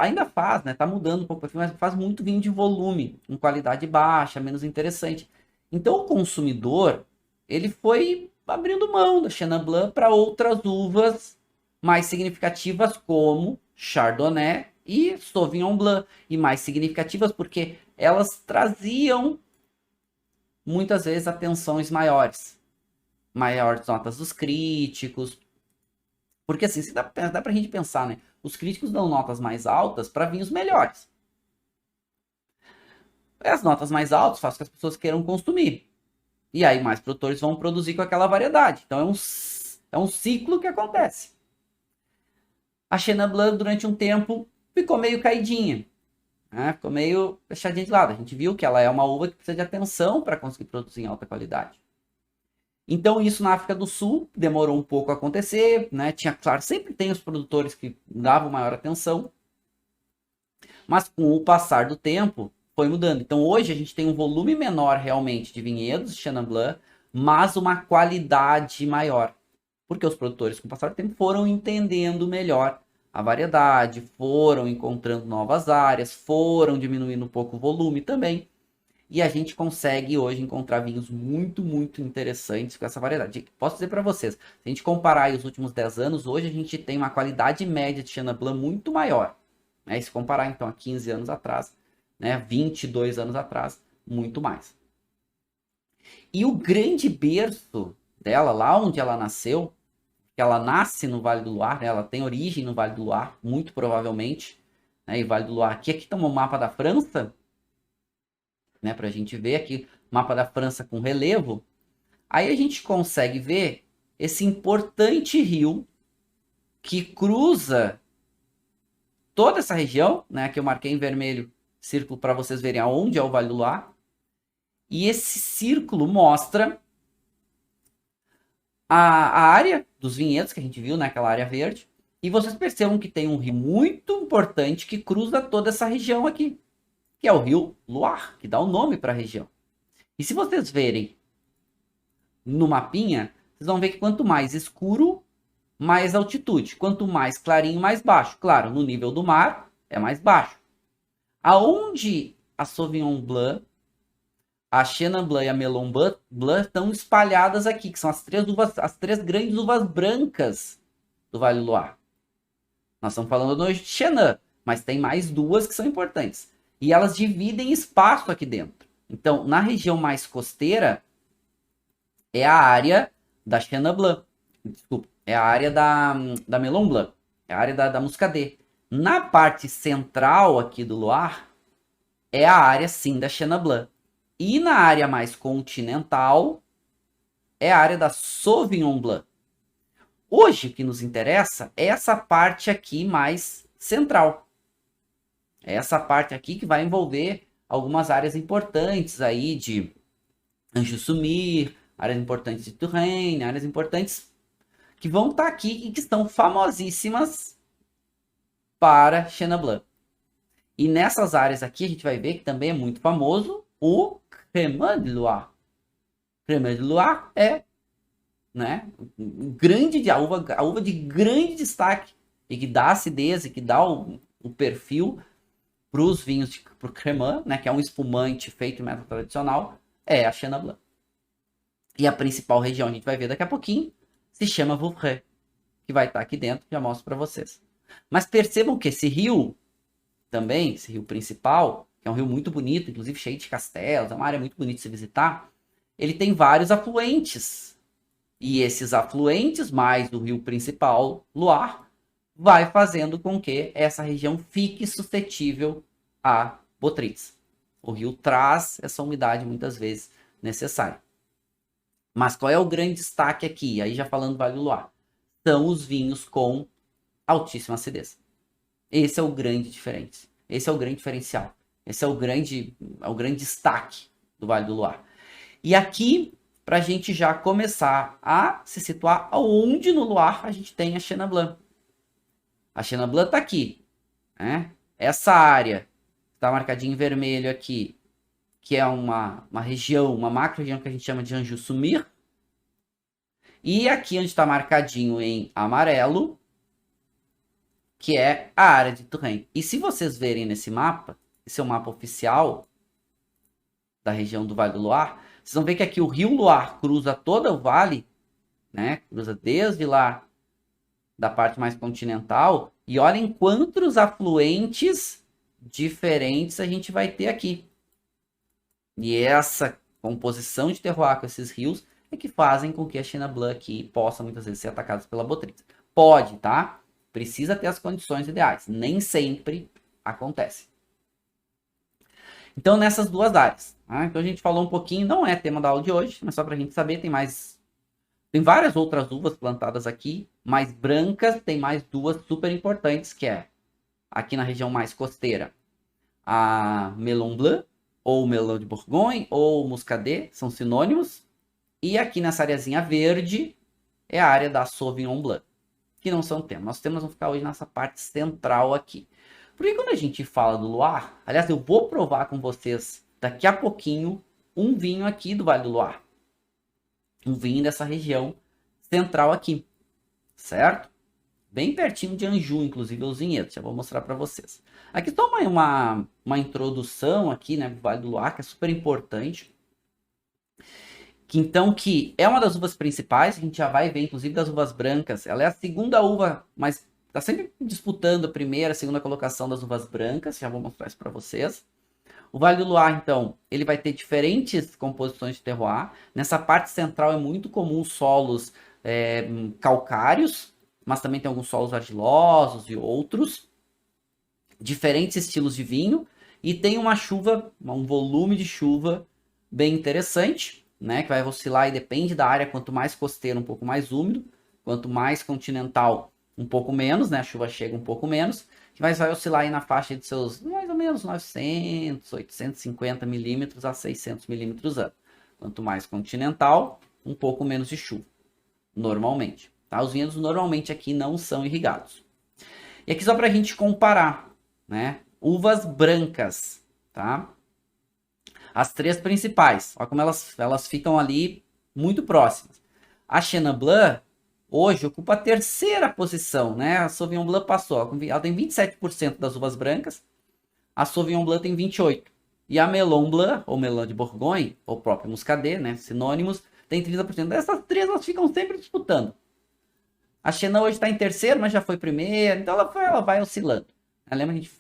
ainda faz, né? Tá mudando um pouco, mas faz muito vinho de volume, com qualidade baixa, menos interessante. Então o consumidor, ele foi abrindo mão da Chenin Blanc para outras uvas mais significativas como Chardonnay e Sauvignon Blanc, e mais significativas porque elas traziam muitas vezes atenções maiores notas dos críticos, porque assim, dá pra gente pensar, né? Os críticos dão notas mais altas para vinhos melhores. As notas mais altas fazem com que as pessoas queiram consumir. E aí mais produtores vão produzir com aquela variedade. Então é um ciclo que acontece. A Chenin Blanc durante um tempo ficou meio caidinha. Né? Ficou meio deixadinha de lado. A gente viu que ela é uma uva que precisa de atenção para conseguir produzir em alta qualidade. Então isso na África do Sul demorou um pouco a acontecer, né? Tinha, claro, sempre tem os produtores que davam maior atenção, mas com o passar do tempo foi mudando. Então hoje a gente tem um volume menor realmente de vinhedos de Chenin Blanc, mas uma qualidade maior. Porque os produtores, com o passar do tempo, foram entendendo melhor a variedade, foram encontrando novas áreas, foram diminuindo um pouco o volume também. E a gente consegue hoje encontrar vinhos muito, muito interessantes com essa variedade. Posso dizer para vocês, se a gente comparar aí os últimos 10 anos, hoje a gente tem uma qualidade média de Chenin Blanc muito maior. Né? E se comparar então a 15 anos atrás, né, 22 anos atrás, muito mais. E o grande berço dela, lá onde ela nasceu, que ela nasce no Vale do Loire, né, ela tem origem no Vale do Loire, muito provavelmente, né, e Vale do Loire, aqui está um mapa da França, né, para a gente ver aqui, mapa da França com relevo, aí a gente consegue ver esse importante rio que cruza toda essa região, né, que eu marquei em vermelho, círculo para vocês verem aonde é o Vale do Loire, e esse círculo mostra a área dos vinhedos que a gente viu, né, aquela área verde, e vocês percebam que tem um rio muito importante que cruza toda essa região aqui, que é o rio Loire, que dá o nome para a região. E se vocês verem no mapinha, vocês vão ver que quanto mais escuro, mais altitude. Quanto mais clarinho, mais baixo. Claro, no nível do mar é mais baixo. Aonde a Sauvignon Blanc, a Chenin Blanc e a Melon Blanc estão espalhadas aqui, que são as três grandes uvas brancas do Vale do Loire. Nós estamos falando hoje de Chenin, mas tem mais duas que são importantes. E elas dividem espaço aqui dentro. Então, na região mais costeira, é a área da Chenin Blanc. Desculpa, é a área da Melon Blanc. É a área da Muscadet. Na parte central aqui do Loire, é a área, sim, da Chenin Blanc. E na área mais continental, é a área da Sauvignon Blanc. Hoje, o que nos interessa é essa parte aqui mais central. É essa parte aqui que vai envolver algumas áreas importantes aí de Anjou-Sumir, áreas importantes de Touraine, áreas importantes que vão estar aqui e que estão famosíssimas para Chenin Blanc. E nessas áreas aqui a gente vai ver que também é muito famoso o Crémant de Loire. Crémant de Loire é, né, a uva de grande destaque e que dá acidez e que dá o perfil para os vinhos, para o Crémant, né, que é um espumante feito em método tradicional, é a Chenin Blanc. E a principal região, a gente vai ver daqui a pouquinho, se chama Vouvray, que vai estar aqui dentro, já mostro para vocês. Mas percebam que esse rio também, esse rio principal, que é um rio muito bonito, inclusive cheio de castelos, é uma área muito bonita de se visitar, ele tem vários afluentes. E esses afluentes, mais do rio principal, Loire, vai fazendo com que essa região fique suscetível a botrytis. O rio traz essa umidade muitas vezes necessária. Mas qual é o grande destaque aqui? Aí já falando do Vale do Loire. São os vinhos com altíssima acidez. Esse é o grande diferente. Esse é o grande diferencial. Esse é o grande destaque do Vale do Loire. E aqui, para a gente já começar a se situar aonde no Loire a gente tem a Chenin Blanc. A Chenin Blanc está aqui. Né? Essa área está marcadinha em vermelho aqui, que é uma região, uma macro-região que a gente chama de Anjou-Sumir. E aqui onde está marcadinho em amarelo, que é a área de Touraine. E se vocês verem nesse mapa, esse é o mapa oficial da região do Vale do Loire, vocês vão ver que aqui o rio Loire cruza todo o vale, né? Cruza desde lá da parte mais continental, e olhem quantos afluentes diferentes a gente vai ter aqui. E essa composição de terroir com esses rios é que fazem com que a Chenin Blanc aqui possa muitas vezes ser atacada pela botrytis. Pode, tá? Precisa ter as condições ideais. Nem sempre acontece. Então, nessas duas áreas. Tá? Então, a gente falou um pouquinho, não é tema da aula de hoje, mas só para a gente saber, tem várias outras uvas plantadas aqui, mais brancas, tem mais duas super importantes, que é aqui na região mais costeira, a Melon Blanc, ou Melon de Bourgogne, ou Muscadet, são sinônimos. E aqui nessa areazinha verde é a área da Sauvignon Blanc, que não são temas. Nossos temas vão ficar hoje nessa parte central aqui. Porque quando a gente fala do Loire, aliás, eu vou provar com vocês daqui a pouquinho um vinho aqui do Vale do Loire. Um vinho dessa região central aqui. certo? Bem pertinho de Anjou, inclusive, os vinhedos. Já vou mostrar para vocês. Aqui toma uma introdução aqui, né, do Vale do Luar, que é super importante. Que é uma das uvas principais, a gente já vai ver, inclusive, das uvas brancas. Ela é a segunda uva, mas está sempre disputando a primeira, a segunda colocação das uvas brancas. Já vou mostrar isso para vocês. O Vale do Luar, então, ele vai ter diferentes composições de terroir. Nessa parte central é muito comum solos calcários, mas também tem alguns solos argilosos e outros. Diferentes estilos de vinho. E tem uma chuva, um volume de chuva bem interessante, né? Que vai oscilar e depende da área. Quanto mais costeiro, um pouco mais úmido. Quanto mais continental, um pouco menos, né? A chuva chega um pouco menos. Mas vai oscilar aí na faixa de seus mais ou menos 900, 850 milímetros a 600 milímetros ano. Quanto mais continental, um pouco menos de chuva, normalmente. Tá? Os vinhedos normalmente aqui não são irrigados. E aqui só para a gente comparar, né? Uvas brancas, tá? As três principais, olha como elas ficam ali muito próximas. A Chenin Blanc hoje ocupa a terceira posição, né? A Sauvignon Blanc passou, ela tem 27% das uvas brancas, a Sauvignon Blanc tem 28%. E a Melon Blanc, ou Melon de Bourgogne, ou próprio Muscadet, né? Sinônimos, tem 30%. Essas três elas ficam sempre disputando. A Chenin hoje está em terceiro, mas já foi primeira, então ela vai oscilando. Lembra que a gente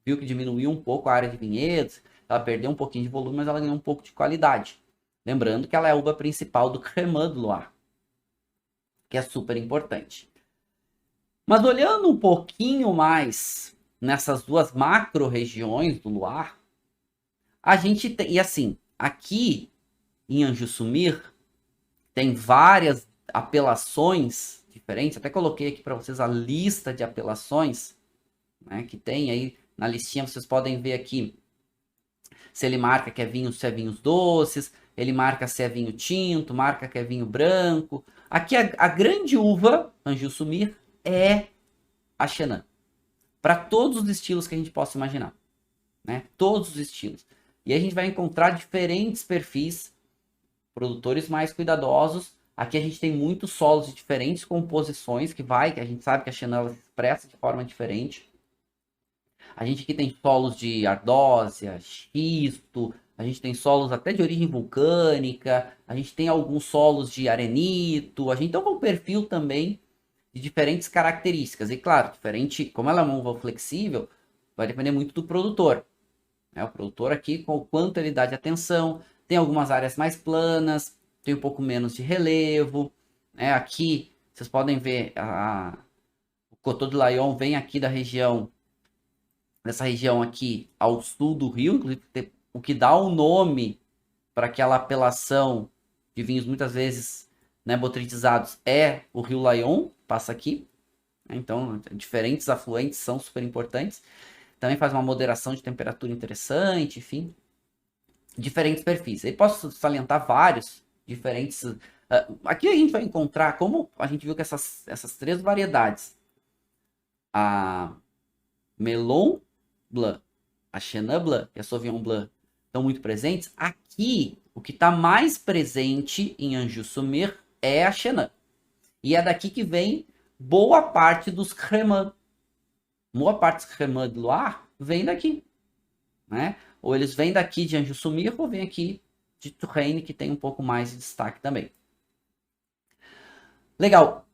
viu que diminuiu um pouco a área de vinhedos, ela perdeu um pouquinho de volume, mas ela ganhou um pouco de qualidade. Lembrando que ela é a uva principal do Cremant do Loire, que é super importante. Mas olhando um pouquinho mais nessas duas macro-regiões do Loire, a gente tem, e assim, aqui em Anjou-Sumir, tem várias apelações diferentes, até coloquei aqui para vocês a lista de apelações, né, que tem aí na listinha, vocês podem ver aqui se ele marca que é vinho, se é vinhos doces, ele marca se é vinho tinto, marca que é vinho branco. Aqui a grande uva, Anjou-Sumir, é a Chenin. Para todos os estilos que a gente possa imaginar. Né? Todos os estilos. E a gente vai encontrar diferentes perfis, produtores mais cuidadosos. Aqui a gente tem muitos solos de diferentes composições que a gente sabe que a Chenin se expressa de forma diferente. A gente aqui tem solos de ardósia, xisto, a gente tem solos até de origem vulcânica, a gente tem alguns solos de arenito, a gente tem um perfil também de diferentes características. E claro, diferente, como ela é uma uva flexível, vai depender muito do produtor. Né? O produtor aqui, com o quanto ele dá de atenção, tem algumas áreas mais planas, tem um pouco menos de relevo. Né? Aqui, vocês podem ver, o Coteau de Layon vem aqui dessa região aqui ao sul do Rio, inclusive o que dá o nome para aquela apelação de vinhos muitas vezes, né, botritizados é o Rio Layon, passa aqui. Então, diferentes afluentes são super importantes. Também faz uma moderação de temperatura interessante, enfim. Diferentes perfis. Aí posso salientar vários diferentes. Aqui a gente vai encontrar, como a gente viu que essas três variedades, a Melon Blanc, a Chenin Blanc e a Sauvignon Blanc, estão muito presentes. Aqui, o que está mais presente em Anjou-Sumir é a Chenin. E é daqui que vem boa parte dos Cremant. Boa parte dos Cremant de Loire vem daqui. Né? Ou eles vêm daqui de Anjou-Sumir ou vêm aqui de Touraine, que tem um pouco mais de destaque também. Legal.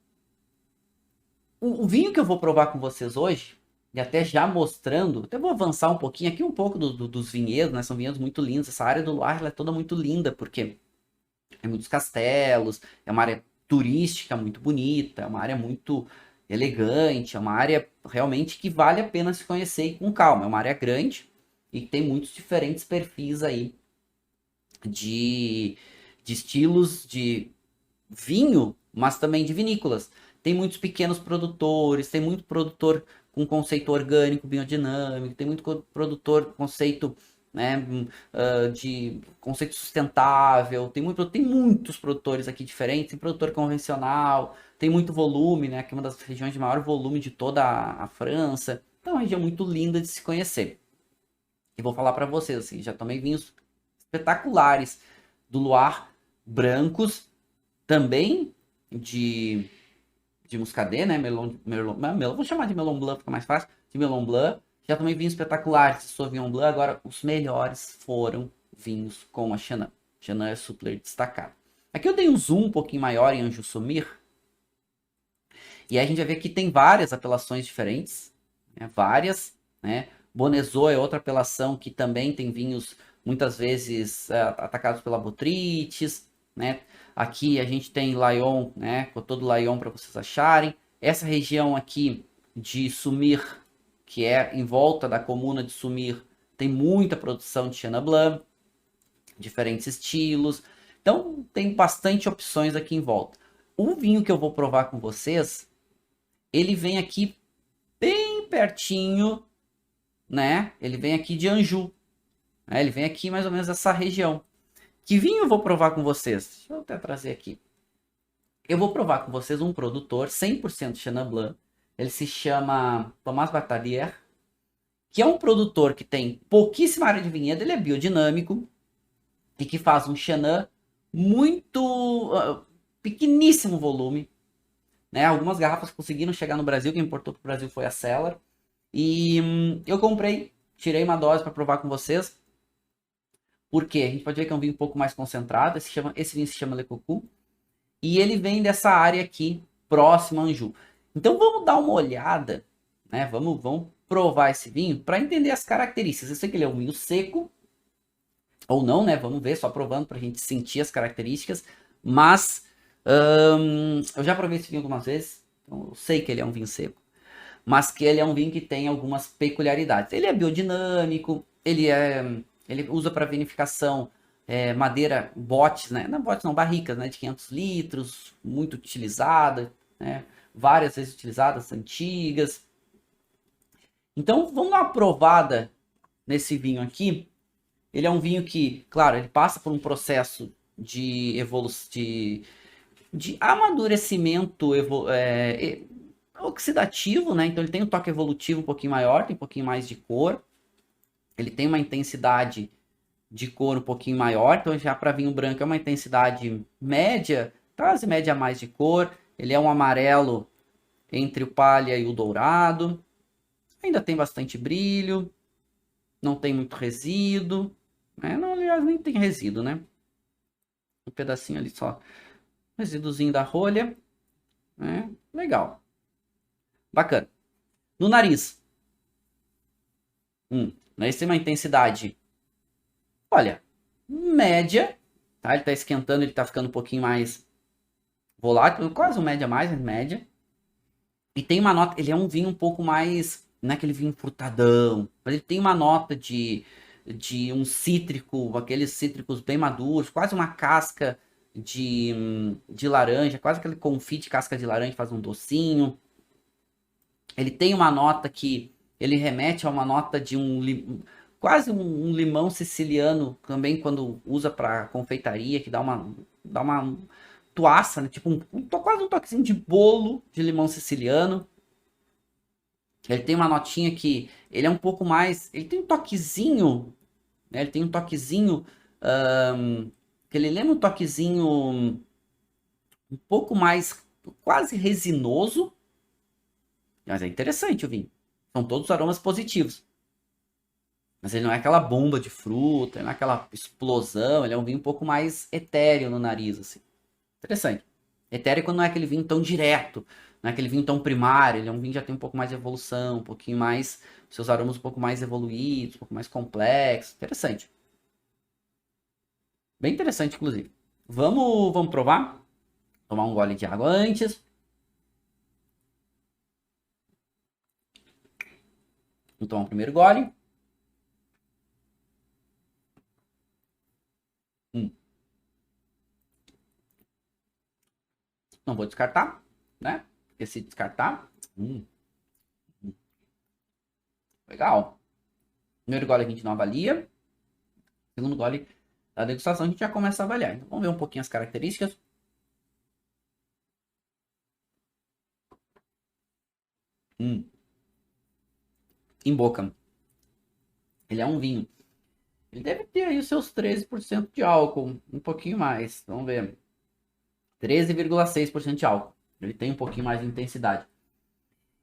O vinho que eu vou provar com vocês hoje, e até já mostrando, até vou avançar um pouquinho aqui, um pouco dos vinhedos, né? São vinhedos muito lindos. Essa área do Loire ela é toda muito linda, porque é muitos castelos, é uma área turística muito bonita, é uma área muito elegante, é uma área realmente que vale a pena se conhecer e com calma. É uma área grande e tem muitos diferentes perfis aí de estilos de vinho, mas também de vinícolas. Tem muitos pequenos produtores, tem muito produtor com conceito orgânico, biodinâmico, tem muito produtor com conceito, né, de conceito sustentável, tem muitos produtores aqui diferentes, tem produtor convencional, tem muito volume, né, que é uma das regiões de maior volume de toda a França. Então é uma região muito linda de se conhecer. E vou falar para vocês, assim, já tomei vinhos espetaculares do Loire, brancos, também de de Muscadet, né? Vou chamar de Melon Blanc, fica mais fácil. De Melon Blanc. Já tomei vinhos espetaculares de Sauvignon Blanc. Agora, os melhores foram vinhos com a Chenin. Chenin é super destacado. Aqui eu dei um zoom um pouquinho maior em Anjou Saumur. E aí a gente vai ver que tem várias apelações diferentes. Né? Várias, né? Bonnezeau é outra apelação que também tem vinhos muitas vezes atacados pela botrytis, né? Aqui a gente tem Lyon, né? Com todo Lyon para vocês acharem. Essa região aqui de Saumur, que é em volta da comuna de Saumur, tem muita produção de Chenin Blanc, diferentes estilos. Então tem bastante opções aqui em volta. O vinho que eu vou provar com vocês, ele vem aqui bem pertinho, né? Ele vem aqui de Anjou. Né? Ele vem aqui mais ou menos dessa região. Que vinho eu vou provar com vocês? Deixa eu até trazer aqui. Eu vou provar com vocês um produtor 100% Chenin Blanc. Ele se chama Thomas Batelier, que é um produtor que tem pouquíssima área de vinhedo. Ele é biodinâmico e que faz um Chenin muito pequeníssimo volume. Né? Algumas garrafas conseguiram chegar no Brasil. Quem importou para o Brasil foi a Cellar. E eu comprei, tirei uma dose para provar com vocês. Por quê? A gente pode ver que é um vinho um pouco mais concentrado. Esse vinho se chama Le Coco. E ele vem dessa área aqui, próximo a Anjou. Então vamos dar uma olhada, né? Vamos provar esse vinho para entender as características. Eu sei que ele é um vinho seco, ou não, né? Vamos ver, só provando para a gente sentir as características. Mas eu já provei esse vinho algumas vezes, então eu sei que ele é um vinho seco. Mas que ele é um vinho que tem algumas peculiaridades. Ele é biodinâmico, ele usa para vinificação madeira botes, né? Não botes não, barricas, né? De 500 litros, muito utilizada, né? Várias vezes utilizadas, antigas. Então, vamos dar uma provada nesse vinho aqui. Ele é um vinho que, claro, ele passa por um processo de evolução, de amadurecimento oxidativo, né? Então ele tem um toque evolutivo um pouquinho maior, tem um pouquinho mais de cor. Ele tem uma intensidade de cor um pouquinho maior, então já para vinho branco é uma intensidade média, quase média a mais de cor. Ele é um amarelo entre o palha e o dourado. Ainda tem bastante brilho, não tem muito resíduo, né? Não, aliás, nem tem resíduo, né? Um pedacinho ali só, resíduozinho da rolha, né? Legal, bacana. No nariz, nariz tem uma intensidade, olha, média, tá? Ele tá esquentando, ele tá ficando um pouquinho mais volátil, quase um média mais, média. E tem uma nota, ele é um vinho um pouco mais, não é aquele vinho frutadão, mas ele tem uma nota de um cítrico, aqueles cítricos bem maduros, quase uma casca de laranja, quase aquele confite de casca de laranja, faz um docinho. Ele tem uma nota que ele remete a uma nota de quase um limão siciliano, também quando usa para confeitaria, que dá uma tuaça, né? Tipo quase um toquezinho de bolo de limão siciliano. Ele tem uma notinha que ele é um pouco mais, ele tem um toquezinho, né? Ele tem um toquezinho que ele lembra um toquezinho um pouco mais quase resinoso, mas é interessante o vinho. São todos aromas positivos. Mas ele não é aquela bomba de fruta, ele não é aquela explosão, ele é um vinho um pouco mais etéreo no nariz, assim. Interessante. Etéreo quando não é aquele vinho tão direto, não é aquele vinho tão primário, ele é um vinho que já tem um pouco mais de evolução, um pouquinho mais, seus aromas um pouco mais evoluídos, um pouco mais complexos. Interessante. Bem interessante, inclusive. Vamos provar? Tomar um gole de água antes. Vou tomar o primeiro gole. Não vou descartar, né? Porque se descartar... legal. Primeiro gole a gente não avalia. Segundo gole da degustação a gente já começa a avaliar. Então vamos ver um pouquinho as características. Em boca. Ele é um vinho. Ele deve ter aí os seus 13% de álcool. Um pouquinho mais. Vamos ver. 13,6% de álcool. Ele tem um pouquinho mais de intensidade.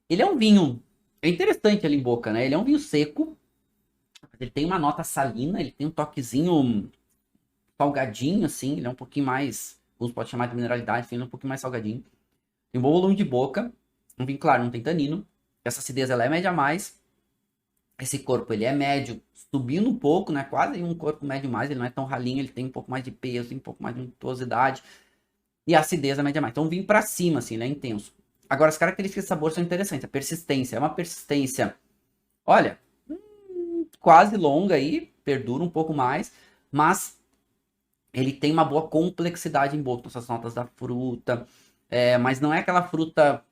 Ele é um vinho, é interessante ali em boca, né? Ele é um vinho seco, ele tem uma nota salina, ele tem um toquezinho salgadinho, assim, ele é um pouquinho mais, alguns podem chamar de mineralidade, ele é um pouquinho mais salgadinho. Tem um bom volume de boca, um vinho claro, não tem tanino. Essa acidez ela é média a mais. Esse corpo ele é médio, subindo um pouco, né? Quase um corpo médio mais, ele não é tão ralinho, ele tem um pouco mais de peso, tem um pouco mais de untuosidade. E a acidez é média a mais. Então vim para cima, assim, ele é intenso. Agora, as características de sabor são interessantes. A persistência é uma persistência, olha, quase longa aí, perdura um pouco mais, mas ele tem uma boa complexidade em boca, essas notas da fruta, mas não é aquela fruta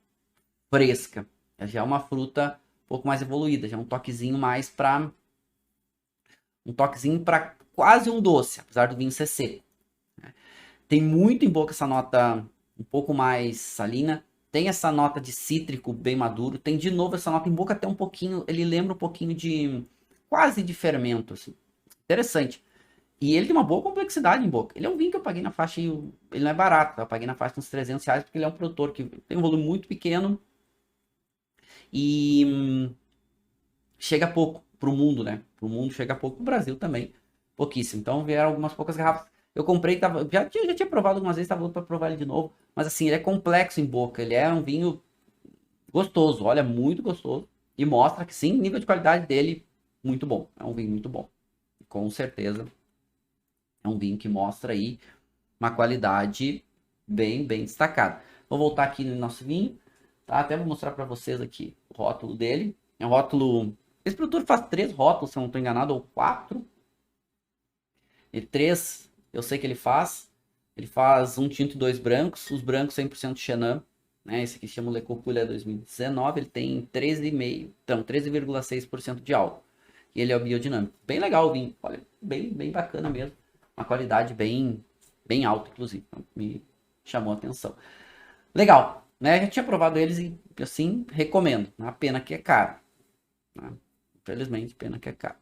fresca, já é uma fruta um pouco mais evoluída, já é um toquezinho mais para quase um doce, apesar do vinho ser seco. Tem muito em boca essa nota um pouco mais salina, tem essa nota de cítrico bem maduro, tem de novo essa nota em boca até um pouquinho, ele lembra um pouquinho de quase de fermento, assim. Interessante. E ele tem uma boa complexidade em boca. Ele é um vinho que eu paguei na faixa, ele não é barato, eu paguei na faixa de uns R$ 300, porque ele é um produtor que tem um volume muito pequeno e chega pouco pro mundo, né? Pro mundo chega pouco, pro Brasil também, pouquíssimo. Então vieram algumas poucas garrafas. Eu comprei, já tinha provado algumas vezes, tava louco pra provar ele de novo. Mas assim, ele é complexo em boca, ele é um vinho gostoso, olha, muito gostoso. E mostra que sim, nível de qualidade dele, muito bom. É um vinho muito bom. Com certeza. É um vinho que mostra aí uma qualidade bem, bem destacada. Vou voltar aqui no nosso vinho, tá? Até vou mostrar para vocês aqui o rótulo dele. É um rótulo... Esse produtor faz 3 rótulos, se eu não estou enganado, ou 4. E 3, eu sei que ele faz. Ele faz um tinto e 2 brancos. Os brancos 100% Chenin. Né? Esse aqui chama Le Cocula 2019. Ele tem 13,5, então 13,6% de álcool. E ele é o biodinâmico. Bem legal o vinho. Olha, bem, bem bacana mesmo. Uma qualidade bem, bem alta, inclusive. Então, me chamou a atenção. Legal. Né? Já tinha provado eles e, assim, recomendo. A pena que é caro. Né? Infelizmente, pena que é caro.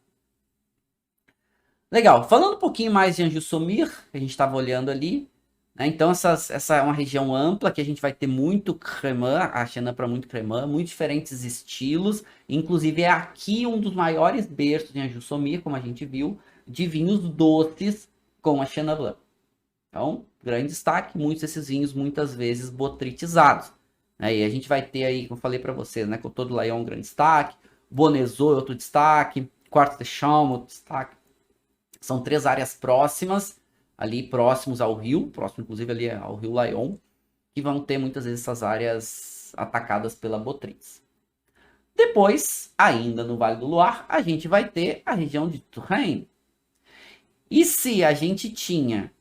Legal. Falando um pouquinho mais de Anjou-Somir, que a gente estava olhando ali. Né? Então, essa é uma região ampla que a gente vai ter muito cremã, a Chenin para muito cremã, muitos diferentes estilos. Inclusive, é aqui um dos maiores berços de Anjou-Somir, como a gente viu, de vinhos doces com a Chenin Blanc. Então, grande destaque, muitos desses vinhos muitas vezes botritizados. Né? E a gente vai ter aí, como eu falei para vocês, né, Côteaux de Layon, um grande destaque, Bonnezeau é outro destaque, Quartz de Chaume, outro destaque. São 3 áreas próximas, ali próximos ao rio, próximo inclusive ali ao rio Layon, que vão ter muitas vezes essas áreas atacadas pela botrytis. Depois, ainda no Vale do Loire, a gente vai ter a região de Touraine. E se a gente tinha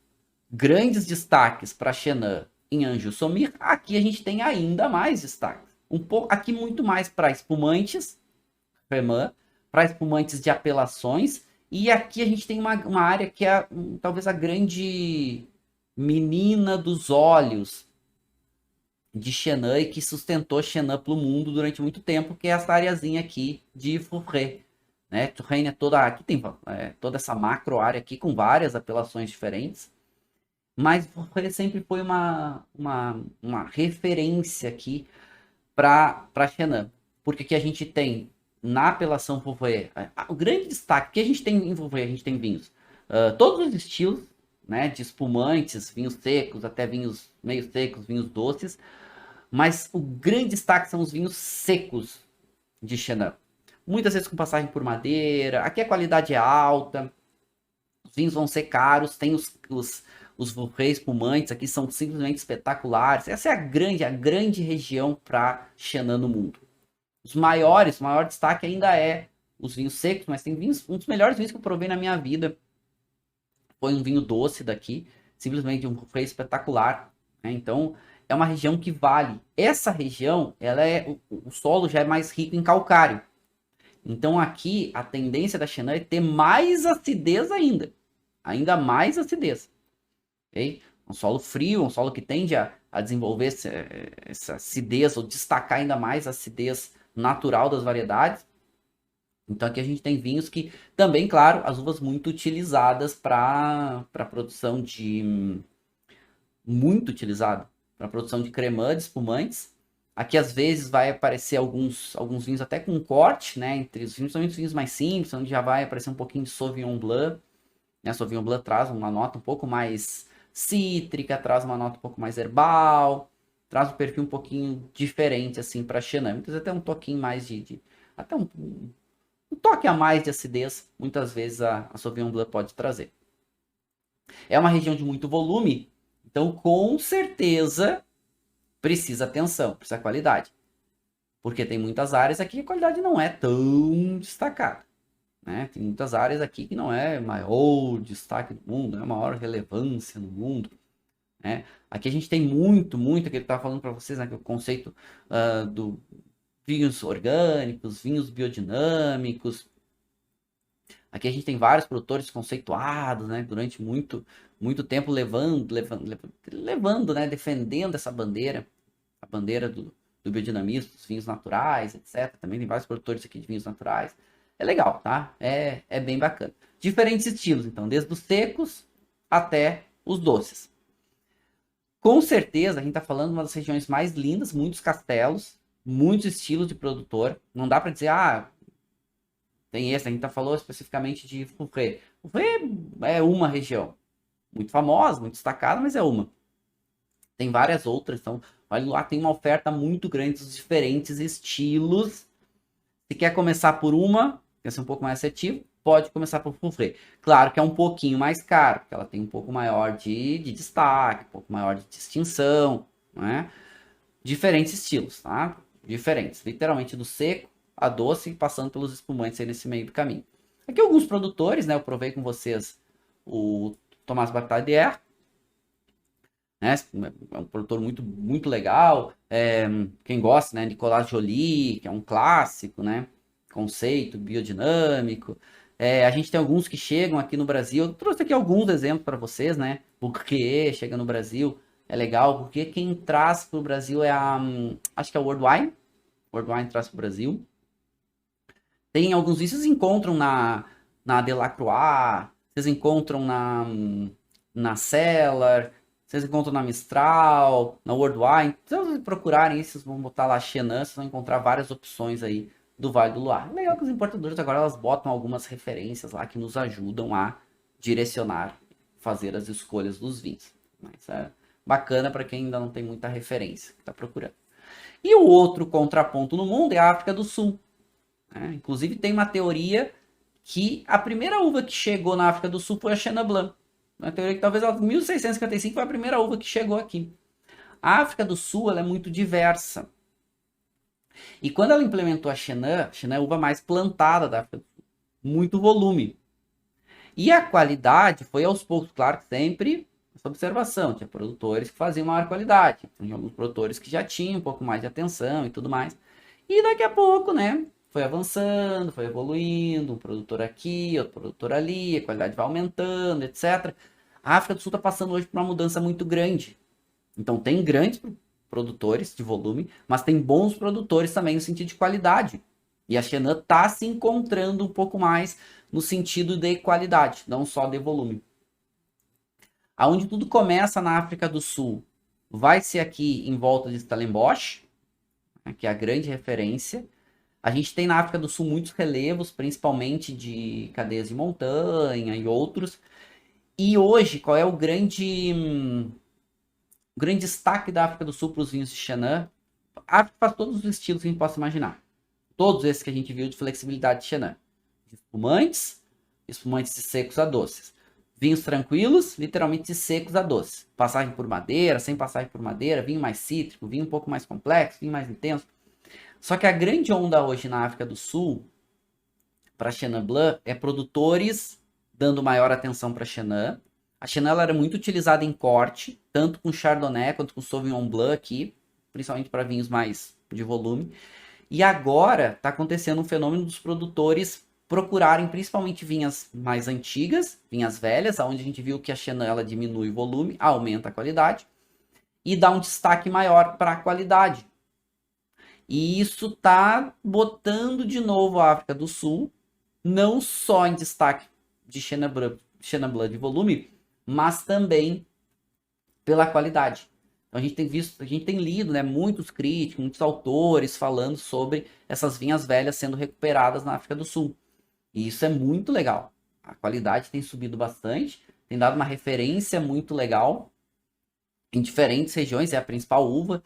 grandes destaques para Chenin em Anjou-Somir, aqui a gente tem ainda mais destaques. Aqui muito mais para espumantes, cremã, para espumantes de apelações, e aqui a gente tem uma área que é talvez a grande menina dos olhos de Chenin e que sustentou Chenin para o mundo durante muito tempo, que é essa areazinha aqui de Fourré. Né? Touraine é toda, aqui tem toda essa macro área aqui com várias apelações diferentes, mas Fourré sempre foi uma referência aqui para Chenin, porque aqui a gente tem na apelação Fourré, o grande destaque que a gente tem em Fourré, a gente tem vinhos, todos os estilos, né, de espumantes, vinhos secos, até vinhos meio secos, vinhos doces, mas o grande destaque são os vinhos secos de Chenin. Muitas vezes com passagem por madeira, aqui a qualidade é alta, os vinhos vão ser caros, tem os Fourré espumantes aqui são simplesmente espetaculares. Essa é a grande região para Chenin no mundo. O maior destaque ainda é os vinhos secos, mas tem vinhos, um dos melhores vinhos que eu provei na minha vida foi um vinho doce daqui, simplesmente um Fourré espetacular. Né? Então, é uma região que vale. Essa região, o solo já é mais rico em calcário. Então, aqui, a tendência da Chenin é ter mais acidez ainda mais acidez. Okay? Um solo frio, um solo que tende a desenvolver essa acidez, ou destacar ainda mais a acidez natural das variedades. Então aqui a gente tem vinhos que também, claro, as uvas muito utilizadas para produção de... Muito utilizado. para produção de cremã, de espumantes. Aqui às vezes vai aparecer alguns vinhos até com corte, né? Entre os vinhos, principalmente os vinhos mais simples, onde já vai aparecer um pouquinho de Sauvignon Blanc. Né? Sauvignon Blanc traz uma nota um pouco mais cítrica, traz uma nota um pouco mais herbal, traz um perfil um pouquinho diferente assim para Chenin. Muitas vezes até um toquinho mais até um toque a mais de acidez, muitas vezes a Sauvignon Blanc pode trazer. É uma região de muito volume, então com certeza precisa atenção, precisa qualidade. Porque tem muitas áreas aqui que a qualidade não é tão destacada. Né? Tem muitas áreas aqui que não é maior destaque do mundo, não é maior relevância no mundo. Né? Aqui a gente tem muito, que ele estava falando para vocês, né, que é o conceito do vinhos orgânicos, vinhos biodinâmicos. Aqui a gente tem vários produtores conceituados, né, durante muito tempo levando, né, defendendo essa bandeira, a bandeira do biodinamismo, dos vinhos naturais, etc. Também tem vários produtores aqui de vinhos naturais. É legal, tá? É bem bacana. Diferentes estilos, então, desde os secos até os doces. Com certeza, a gente tá falando de uma das regiões mais lindas, muitos castelos, muitos estilos de produtor. Não dá para dizer, tem esse, a gente falou especificamente de Fourré. Fourré é uma região muito famosa, muito destacada, mas é uma. Tem várias outras, então, olha lá, tem uma oferta muito grande dos diferentes estilos. Se quer começar por uma, quer ser um pouco mais assertivo, pode começar por Fourré. Claro que é um pouquinho mais caro, porque ela tem um pouco maior de destaque, um pouco maior de distinção, né? Diferentes estilos, tá? Diferentes, literalmente do seco a doce, passando pelos espumantes aí nesse meio do caminho. Aqui alguns produtores, né? Eu provei com vocês o Thomas Bartadier, né? É um produtor muito legal. Quem gosta, né? Nicolas Joly, que é um clássico, né? Conceito biodinâmico. A gente tem alguns que chegam aqui no Brasil. Eu trouxe aqui alguns exemplos para vocês, né? Bourrier chega no Brasil, é legal, porque quem traz para o Brasil é acho que é a World Wine. World Wine traz para o Brasil. Tem alguns vícios que encontram na Delacroix, vocês encontram na Cellar, vocês encontram na Mistral, na World Wine. Se vocês procurarem isso, vocês vão botar lá Chenin, vocês vão encontrar várias opções aí do Vale do Loire. Legal que os importadores agora elas botam algumas referências lá que nos ajudam a direcionar, fazer as escolhas dos vinhos. Mas é bacana para quem ainda não tem muita referência, que está procurando. E o outro contraponto no mundo é a África do Sul. Inclusive tem uma teoria que a primeira uva que chegou na África do Sul foi a Chenin Blanc. Uma teoria que talvez em 1655 foi a primeira uva que chegou aqui. A África do Sul ela é muito diversa. E quando ela implementou a Chenin é a uva mais plantada da África do Sul. Muito volume. E a qualidade foi aos poucos, claro que sempre essa observação. Tinha produtores que faziam maior qualidade. Tinha alguns produtores que já tinham um pouco mais de atenção e tudo mais. E daqui a pouco, né? Foi avançando, foi evoluindo, um produtor aqui, outro produtor ali, a qualidade vai aumentando, etc. A África do Sul está passando hoje por uma mudança muito grande. Então tem grandes produtores de volume, mas tem bons produtores também no sentido de qualidade. E a Chenin está se encontrando um pouco mais no sentido de qualidade, não só de volume. Aonde tudo começa na África do Sul vai ser aqui em volta de Stellenbosch, que é a grande referência. A gente tem na África do Sul muitos relevos, principalmente de cadeias de montanha e outros. E hoje, qual é o grande destaque da África do Sul para os vinhos de Chenin? A África faz todos os estilos que a gente possa imaginar. Todos esses que a gente viu de flexibilidade de Chenin. Espumantes de secos a doces. Vinhos tranquilos, literalmente de secos a doces. Passagem por madeira, sem passagem por madeira, vinho mais cítrico, vinho um pouco mais complexo, vinho mais intenso. Só que a grande onda hoje na África do Sul, para Chenin Blanc, é produtores dando maior atenção para Chenin. A Chenin ela era muito utilizada em corte, tanto com Chardonnay quanto com Sauvignon Blanc aqui, principalmente para vinhos mais de volume. E agora está acontecendo um fenômeno dos produtores procurarem principalmente vinhas mais antigas, vinhas velhas, onde a gente viu que a Chenin ela diminui o volume, aumenta a qualidade, e dá um destaque maior para a qualidade. E isso está botando de novo a África do Sul, não só em destaque de Chenin Blanc de volume, mas também pela qualidade. Então a gente tem visto, a gente tem lido, né, muitos críticos, muitos autores falando sobre essas vinhas velhas sendo recuperadas na África do Sul. E isso é muito legal. A qualidade tem subido bastante, tem dado uma referência muito legal em diferentes regiões, é a principal uva.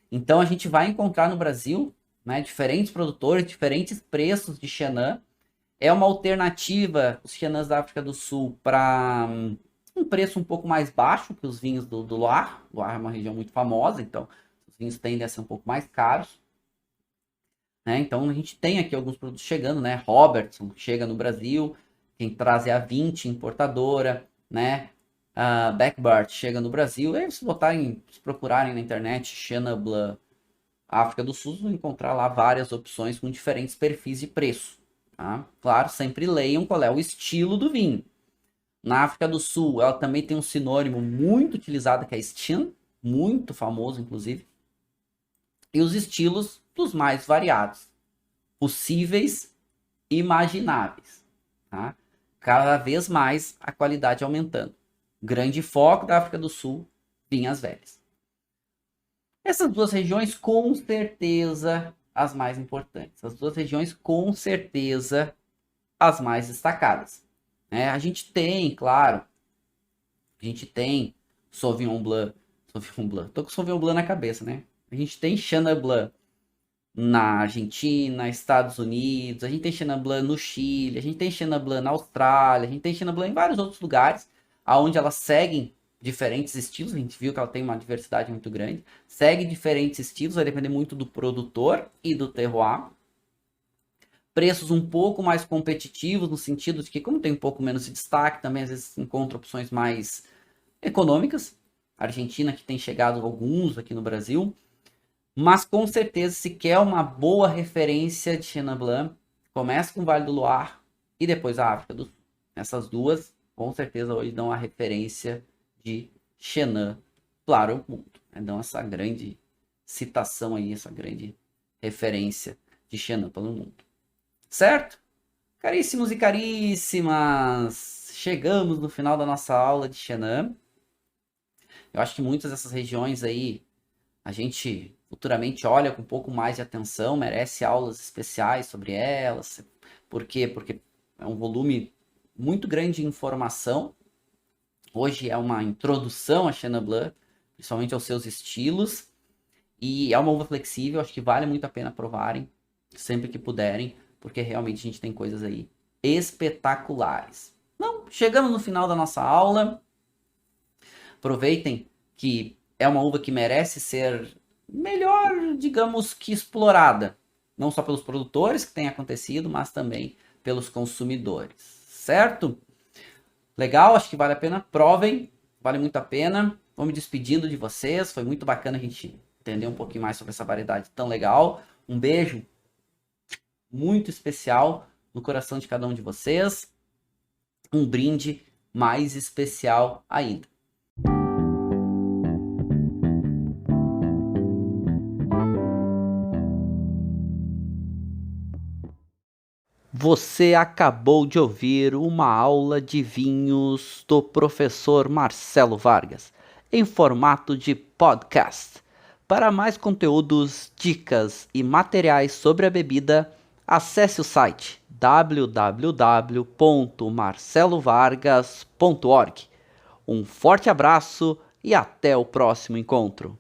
Então a gente vai encontrar no Brasil, né, diferentes produtores, diferentes preços de Chenin. É uma alternativa, os Chenins da África do Sul, para um preço um pouco mais baixo que os vinhos do Loire. Loire é uma região muito famosa, então os vinhos tendem a ser um pouco mais caros. Né? Então a gente tem aqui alguns produtos chegando, né? Robertson chega no Brasil, quem traz é a 20 importadora, né? A Beckbart chega no Brasil. E aí se botarem, se procurarem na internet Chenin Blanc África do Sul, vão encontrar lá várias opções com diferentes perfis de preço. Tá? Claro, sempre leiam qual é o estilo do vinho. Na África do Sul, ela também tem um sinônimo muito utilizado, que é Stin, muito famoso, inclusive. E os estilos dos mais variados, possíveis e imagináveis. Tá? Cada vez mais a qualidade aumentando. Grande foco da África do Sul, vinhas velhas. Essas duas regiões, com certeza, as mais importantes. As duas regiões, com certeza, as mais destacadas. A gente tem, claro, a gente tem Sauvignon Blanc, tô com Sauvignon Blanc na cabeça, né? A gente tem Chenin Blanc na Argentina, Estados Unidos, a gente tem Chenin Blanc no Chile, a gente tem Chenin Blanc na Austrália, a gente tem Chenin Blanc em vários outros lugares, onde elas seguem diferentes estilos. A gente viu que ela tem uma diversidade muito grande, segue diferentes estilos, vai depender muito do produtor e do terroir. Preços um pouco mais competitivos, no sentido de que, como tem um pouco menos de destaque, também às vezes encontra opções mais econômicas. A Argentina, que tem chegado alguns aqui no Brasil. Mas com certeza, se quer uma boa referência de Chenin Blanc, começa com o Vale do Loire e depois a África do Sul. Essas duas, com certeza, hoje dão a referência de Chenin para o mundo. Dão essa grande citação aí, essa grande referência de Chenin pelo mundo. Certo? Caríssimos e caríssimas, chegamos no final da nossa aula de Chenin. Eu acho que muitas dessas regiões aí, a gente futuramente olha com um pouco mais de atenção, merece aulas especiais sobre elas. Por quê? Porque é um volume muito grande de informação. Hoje é uma introdução a Chenin Blanc, principalmente aos seus estilos. E é uma uva flexível, acho que vale muito a pena provarem, sempre que puderem, porque realmente a gente tem coisas aí espetaculares. Então, chegamos no final da nossa aula. Aproveitem que é uma uva que merece ser melhor, digamos que explorada. Não só pelos produtores, que tem acontecido, mas também pelos consumidores. Certo? Legal, acho que vale a pena. Provem, vale muito a pena. Vou me despedindo de vocês. Foi muito bacana a gente entender um pouquinho mais sobre essa variedade tão legal. Um beijo muito especial no coração de cada um de vocês. Um brinde mais especial ainda. Você acabou de ouvir uma aula de vinhos do professor Marcelo Vargas, em formato de podcast. Para mais conteúdos, dicas e materiais sobre a bebida, acesse o site www.marcelovargas.org. Um forte abraço e até o próximo encontro.